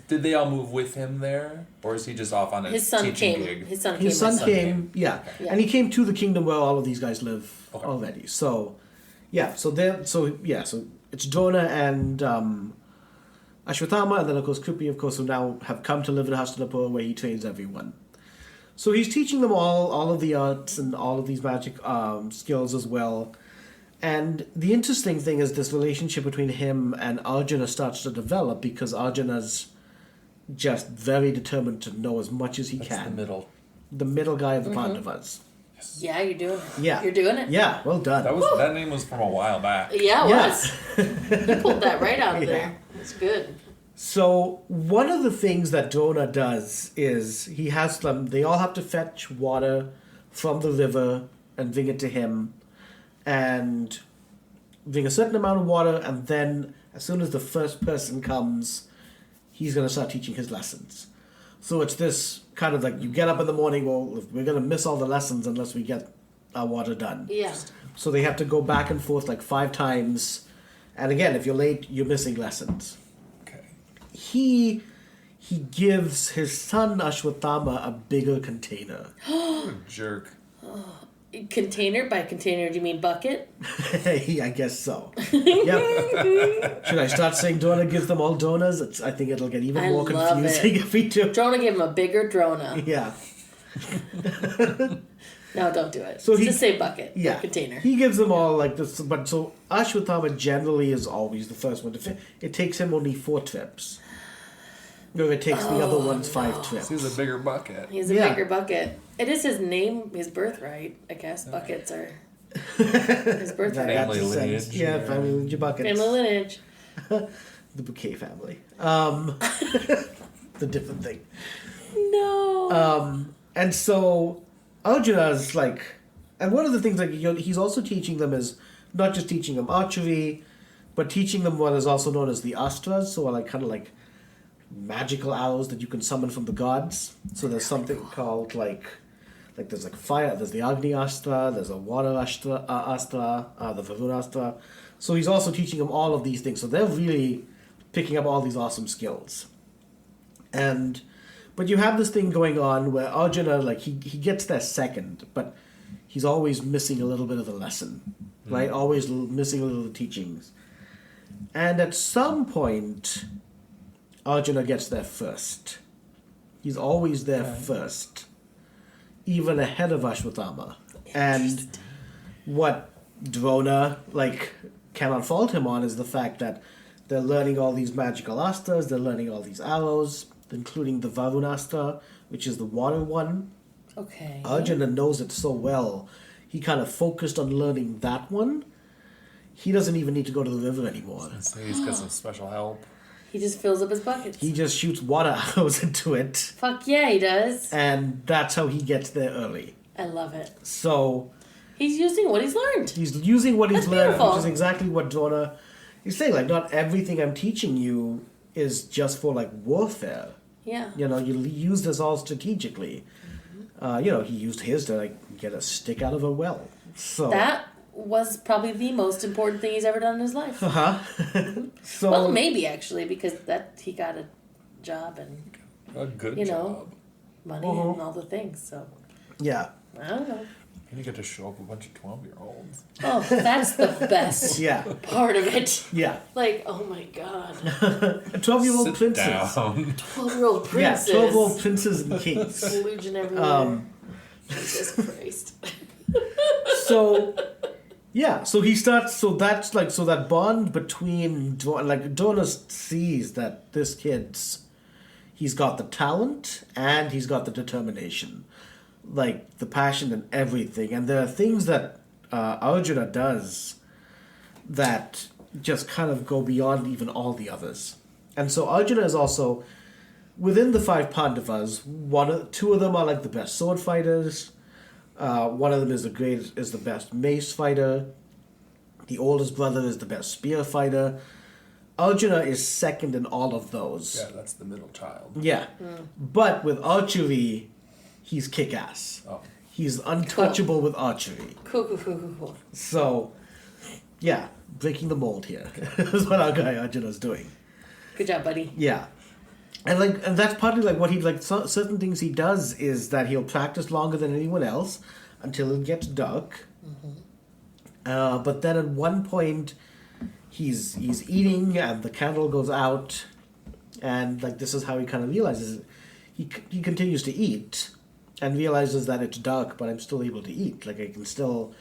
S3: Did they all move with him there, or is he just off on a teaching gig?
S1: His son came. Yeah.
S2: Yeah.
S1: And he came to the kingdom where all of these guys live
S3: Okay.
S1: already. So it's Drona and Ashwatthama, and then of course Kripi, of course, who now have come to live in Hastinapura, where he trains everyone. So he's teaching them all of the arts and all of these magic skills as well. And the interesting thing is this relationship between him and Arjuna starts to develop because Arjuna's just very determined to know as much as he can. The middle guy of the Pandavas.
S3: Yes.
S2: Yeah, you're doing it.
S1: Yeah.
S2: You're doing it.
S1: Yeah, well done.
S3: That name was from a while back.
S2: Yeah, it
S1: Yeah.
S2: was. You pulled that right out of
S1: Yeah.
S2: there. It's good.
S1: So one of the things that Drona does is he has them. They all have to fetch water from the river and bring it to him, and bring a certain amount of water. And then, as soon as the first person comes, he's going to start teaching his lessons. So it's this kind of like you get up in the morning. Well, we're going to miss all the lessons unless we get our water done.
S2: Yeah.
S1: So they have to go back and forth like 5 times, and again, if you're late, you're missing lessons. He gives his son Ashwatthama a bigger container.
S3: What a jerk.
S2: Container? By container, do you mean bucket?
S1: I guess so. Yep. Should I start saying Drona gives them all donas? I think it'll get even more confusing if we do.
S2: Drona gave him a bigger Drona.
S1: Yeah.
S2: No, don't do it.
S1: So
S2: just say bucket.
S1: Yeah.
S2: Or container.
S1: He gives them all like this, but so Ashwatthama generally is always the first one to fit. It takes him only 4 trips. No, it takes the other ones 5 trips.
S3: He's a bigger bucket.
S2: He's a bigger bucket. It is his name, his birthright. I guess buckets are his birthright.
S3: Family lineage.
S1: Yeah, family lineage buckets.
S2: Family lineage.
S1: The bouquet family. The different thing.
S2: No.
S1: And so Arjuna's like, and one of the things like he's also teaching them is not just teaching them archery, but teaching them what is also known as the astras, so like kind of like magical arrows that you can summon from the gods. So there's something called like there's like fire. There's the Agni Astra. There's a water Astra, the Varuna Astra. So he's also teaching them all of these things. So they're really picking up all these awesome skills. But you have this thing going on where Arjuna, like he gets there second, but he's always missing a little bit of the lesson, right? Always missing a little of the teachings. And at some point, Arjuna gets there first. He's always there first, even ahead of Ashwatthama. And what Drona cannot fault him on is the fact that they're learning all these magical astras, they're learning all these arrows, including the Varunastra, which is the water one.
S2: Okay.
S1: Arjuna knows it so well, he kind of focused on learning that one. He doesn't even need to go to the river anymore.
S3: So he's got some special help.
S2: He just fills up his buckets.
S1: He just shoots water arrows into it.
S2: Fuck yeah, he does.
S1: And that's how he gets there early.
S2: I love it.
S1: So
S2: he's using what he's learned.
S1: he's using what he's
S2: That's
S1: learned,
S2: beautiful.
S1: which is exactly what Drona is saying. Like, not everything I'm teaching you is just for warfare.
S2: Yeah.
S1: You use this all strategically. He used his to get a stick out of a well. So
S2: That was probably the most important thing he's ever done in his life.
S1: so
S2: Well, maybe actually, because he got a job and
S3: A good
S2: You
S3: job.
S2: know. money and all the things. So
S1: yeah.
S2: I don't know.
S3: And you get to show up a bunch of 12-year-olds.
S2: Oh, that's the best
S1: Yeah.
S2: part of it.
S1: Yeah.
S2: Oh my god,
S1: A 12-year-old
S3: Sit
S1: princess.
S3: down.
S2: 12-year-old princess.
S1: Yeah, 12-year-old princes and kings.
S2: Splurging everywhere. Jesus Christ.
S1: So he starts. So that's so that bond between Drona sees that this he's got the talent and he's got the determination, the passion and everything. And there are things that Arjuna does that just kind of go beyond even all the others. And so Arjuna is also within the 5 Pandavas. 2 of them are the best sword fighters. One of them is the best mace fighter. The oldest brother is the best spear fighter. Arjuna is second in all of those.
S3: Yeah, that's the middle child.
S1: Yeah. But with archery, he's kick-ass.
S3: Oh.
S1: He's untouchable with archery.
S2: Cool.
S1: So, yeah, breaking the mold here is what our guy Arjuna's doing.
S2: Good job, buddy.
S1: Yeah. And that's partly like what he certain things he does is that he'll practice longer than anyone else until it gets dark. Mm-hmm. But then at one point he's eating and the candle goes out, and like this is how he kind of realizes it. He continues to eat and realizes that it's dark, but I'm still able to eat. Like I can still,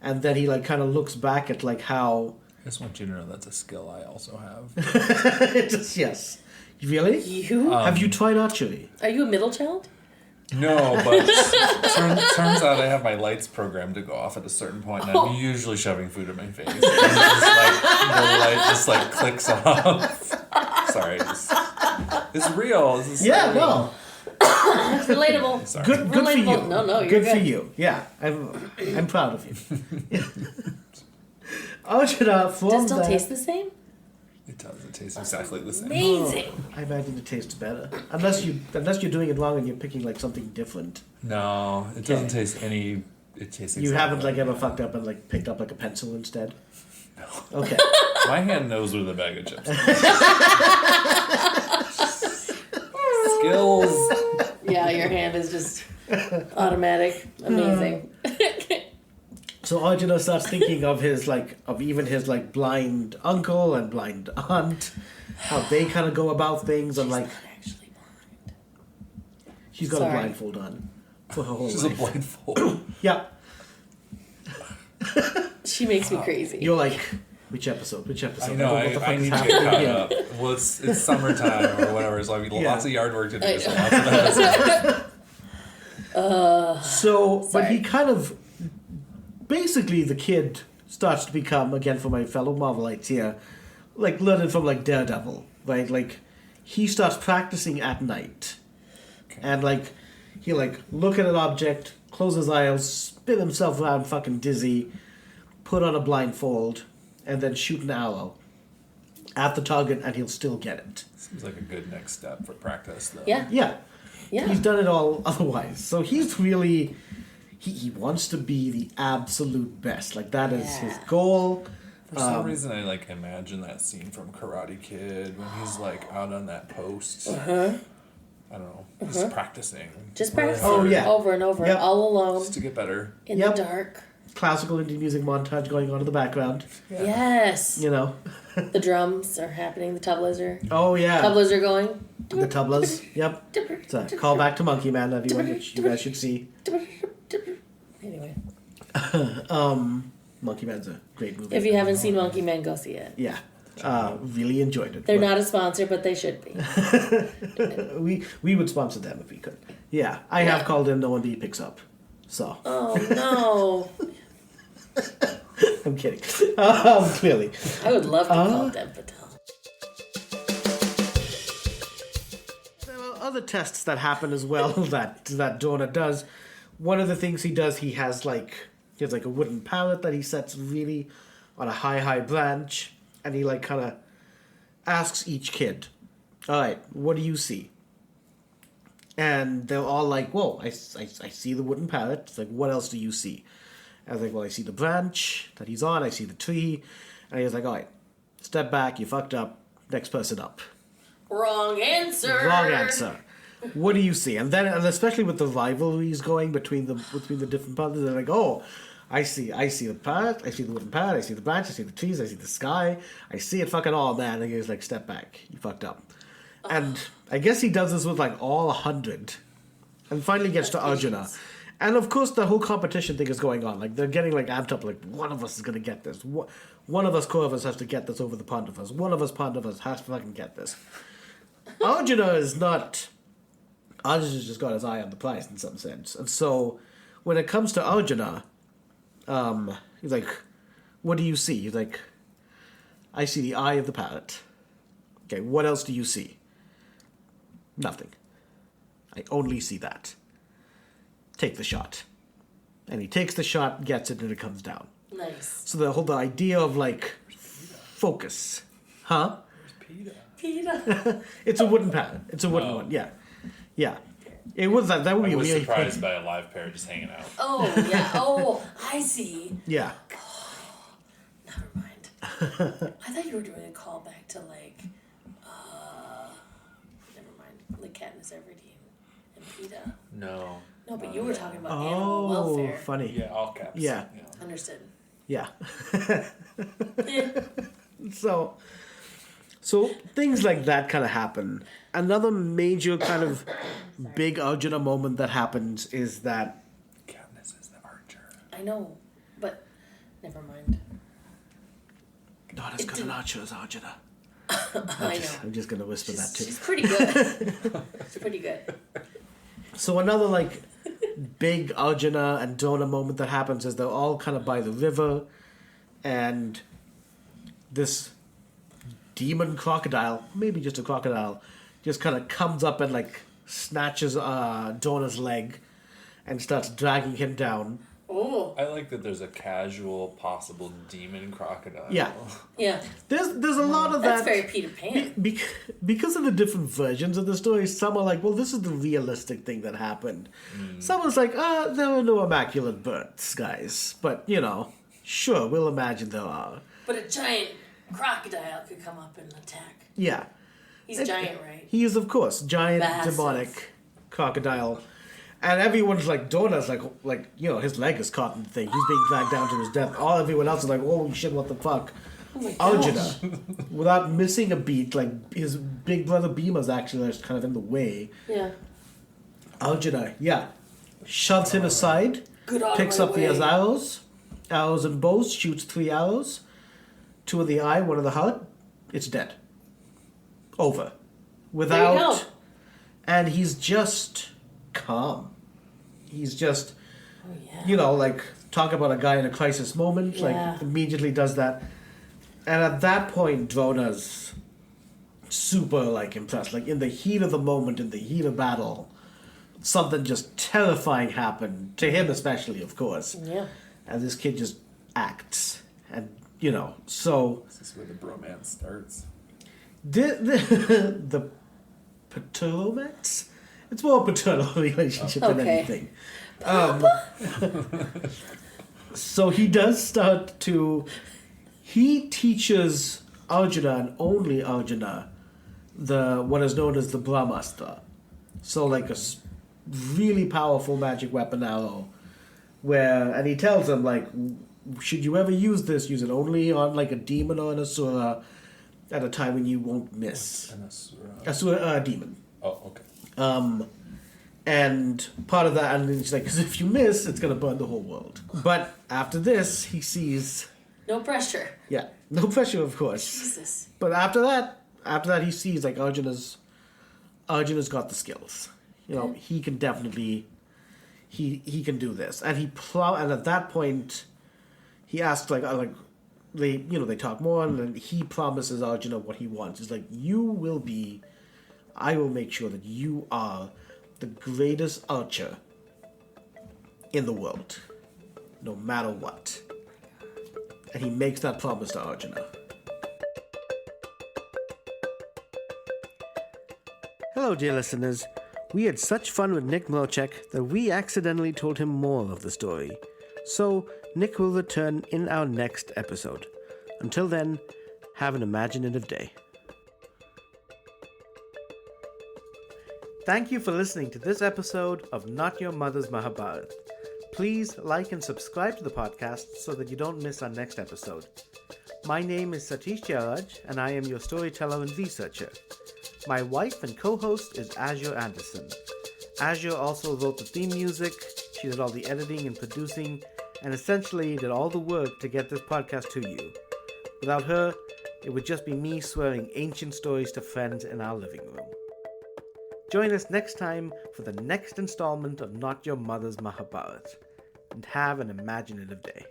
S1: and then he like kind of looks back at like how.
S3: I just want you to know that's a skill I also have.
S1: Yes. Really?
S2: You?
S1: Have you tried archery?
S2: Are you a middle child?
S3: No, but turns out I have my lights programmed to go off at a certain point, and I'm usually shoving food in my face. And it's like, the light just like clicks off. Sorry, it's real. This is
S1: Yeah,
S3: real.
S1: no.
S2: It's relatable.
S3: Sorry.
S1: Good for you.
S2: Relatable. No, you're
S1: good
S2: good.
S1: for you. Yeah, I'm proud of you. Arjuna
S2: Does
S1: from
S2: it still
S1: that.
S2: taste the same?
S3: It does. It tastes exactly the same.
S2: Amazing.
S1: I imagine it tastes better, unless you're doing it wrong and you're picking like something different.
S3: No, it doesn't
S1: Okay.
S3: taste any. It tastes.
S1: You
S3: exactly
S1: haven't like ever
S3: that.
S1: fucked up and like picked up like a pencil instead.
S3: No.
S1: Okay.
S3: My hand knows where the bag of chips. Skills.
S2: Yeah, your hand is just automatic. Amazing.
S1: So Arjuna starts thinking of his blind uncle and blind aunt, how they kind of go about things, and like
S2: Not actually blind.
S1: she's got
S2: Sorry.
S1: a blindfold on for her whole
S3: She's a
S1: life.
S3: blindfold.
S1: Yeah,
S2: She makes me crazy.
S1: you're like, which episode? Which episode?
S3: I know.
S1: What the fuck
S3: I
S1: is
S3: need to
S1: happening
S3: get caught
S1: here?
S3: up. Well, it's summertime or whatever, so I mean,
S1: Yeah.
S3: lots of yard work to do.
S2: I
S3: So
S2: know.
S3: lots of episodes.
S1: So, but
S2: Sorry.
S1: he kind of, basically, the kid starts to become, again, for my fellow Marvelites here, like learning from like Daredevil, right? Like, he starts practicing at night, and like, he like look at an object, close his eyes, spin himself around, fucking dizzy, put on a blindfold, and then shoot an arrow at the target, and he'll still get it.
S3: Seems like a good next step for practice, though.
S2: Yeah.
S1: Yeah.
S2: Yeah.
S1: He's done it all otherwise. So he's really, he wants to be the absolute best. Like, that is his
S2: Yeah.
S1: goal.
S3: For some reason, I like imagine that scene from Karate Kid when he's like out on that post. I don't know, just practicing.
S2: Just practice
S1: Oh, yeah.
S2: over and over,
S1: Yep.
S2: all alone,
S3: Just to get better.
S2: in
S1: Yep.
S2: the dark.
S1: Classical Indian music montage going on in the background,
S2: Yes.
S1: you know.
S2: The drums are happening, the tablas are...
S1: Oh, yeah.
S2: Tablas are going.
S1: The tablas. Yep. It's a call back to Monkey Man, everyone, which you guys should see.
S2: Anyway,
S1: Monkey Man's a great movie.
S2: if you haven't seen Monkey Man, go see it.
S1: Yeah. Really enjoyed it.
S2: They're
S1: But
S2: not a sponsor, but they should be.
S1: we would sponsor them if we could. Yeah. I have
S2: Yeah.
S1: called in, no one B picks up. So.
S2: Oh, no.
S1: I'm kidding. Clearly.
S2: I would love to call Dev Patel.
S1: There are other tests that happen as well that Drona does. One of the things he does, he has like a wooden pallet that he sets really on a high branch, and he like kind of asks each kid, all right, what do you see? And they're all like, whoa, I see the wooden pallet. It's like, what else do you see? I was like, well, I see the branch that he's on, I see the tree. And he was like, all right, step back, you fucked up, next person up.
S2: Wrong answer.
S1: Wrong answer. What do you see? And then, and especially with the rivalries going between the different parts, they're like, oh, I see the pallet, I see the wooden pallet, I see the branch, I see the trees, I see the sky, I see it fucking all, man. And he was like, step back, you fucked up. And I guess he does this with like all 100, and finally gets to Arjuna. And of course, the whole competition thing is going on. Like, they're getting like amped up. Like, one of us is gonna get this. One of us Kauravas has to get this over the Pandavas. One of us Pandavas has to fucking get this. Arjuna is not. Arjuna's just got his eye on the prize in some sense. And so, when it comes to Arjuna, he's like, "What do you see?" He's like, "I see the eye of the parrot." Okay, what else do you see? Nothing. I only see that. Take the shot. And he takes the shot, gets it, and it comes down.
S2: Nice.
S1: So the idea of like focus. Huh?
S3: PETA.
S2: Peter.
S1: It's a wooden pattern. It's a wooden one, yeah. Yeah. It was that would
S3: I
S1: be
S3: was
S1: really
S3: surprised
S1: funny.
S3: by a live parrot just hanging out.
S2: Oh, yeah. Oh, I see.
S1: Yeah.
S2: Never mind. I thought you were doing a callback to, like, never mind. Like Katniss Everdeen and PETA.
S3: No.
S2: No, but you were talking about animal welfare.
S1: Funny.
S3: Yeah, all caps.
S1: Yeah.
S2: Understood.
S1: Yeah.
S2: Yeah.
S1: So things like that kind of happen. Another major kind of big Arjuna moment that happens is that
S3: Katniss is the archer.
S2: I know, but never mind.
S1: not as good an archer as Arjuna.
S2: I know.
S1: I'm just gonna whisper that too.
S2: She's pretty good. She's pretty good.
S1: So another like big Arjuna and Drona moment that happens is they're all kind of by the river, and this demon crocodile, maybe just a crocodile, just kind of comes up and like snatches Drona's leg and starts dragging him down.
S2: Oh.
S3: I like that there's a casual possible demon crocodile.
S1: Yeah.
S2: Yeah.
S1: There's a lot of
S2: That's
S1: that.
S2: very Peter Pan.
S1: Because of the different versions of the story, some are like, well, this is the realistic thing that happened. Someone's like, there were no immaculate births, guys. But, sure, we'll imagine there are.
S2: But a giant crocodile could come up and attack.
S1: Yeah.
S2: He's giant, right?
S1: He is, of course, giant,
S2: Massive.
S1: demonic crocodile. And everyone's like, Drona's like, his leg is caught in the thing. He's being dragged down to his death. Everyone else is like, holy shit, what the fuck?
S2: Oh my
S1: Arjuna, without missing a beat, like his big brother Bhima's actually kind of in the way.
S2: Yeah.
S1: Arjuna, shoves him aside,
S2: Get out
S1: picks
S2: of
S1: up
S2: my
S1: the
S2: way.
S1: arrows and bows, shoots 3 arrows, 2 in the eye, 1 in the heart. It's dead. Over.
S2: There you go.
S1: And he's just calm. He's just,
S2: Oh, yeah.
S1: like, talk about a guy in a crisis moment,
S2: Yeah.
S1: like, immediately does that. And at that point, Drona's super, like, impressed. Like, in the heat of the moment, in the heat of battle, something just terrifying happened. To him especially, of course.
S2: Yeah.
S1: And this kid just acts. And, so...
S3: This is where the bromance starts.
S1: The paternomax? It's more a paternal relationship than
S2: Okay.
S1: anything. So he does start to... He teaches Arjuna and only Arjuna what is known as the Brahmastra. So like a really powerful magic weapon arrow. And he tells him like, should you ever use this, use it only on like a demon or an asura at a time when you won't miss.
S3: An asura.
S1: Asura, demon.
S3: Oh, okay.
S1: And part of that, and he's like, because if you miss, it's going to burn the whole world. But after this, he sees...
S2: No pressure.
S1: Yeah, no pressure, of course.
S2: Jesus.
S1: But after that, he sees, like, Arjuna's got the skills. He can definitely... He can do this. And and at that point, he asks, they talk more, and then he promises Arjuna what he wants. He's like, I will make sure that you are the greatest archer in the world, no matter what. And he makes that promise to Arjuna. Hello, dear listeners. We had such fun with Nick Mroczek that we accidentally told him more of the story. So, Nick will return in our next episode. Until then, have an imaginative day. Thank you for listening to this episode of Not Your Mother's Mahabharata. Please like and subscribe to the podcast so that you don't miss our next episode. My name is Satish-Jayaraj, and I am your storyteller and researcher. My wife and co-host is Azure Anderson. Azure also wrote the theme music, she did all the editing and producing, and essentially did all the work to get this podcast to you. Without her, it would just be me swearing ancient stories to friends in our living room. Join us next time for the next installment of Not Your Mother's Mahabharata, and have an imaginative day.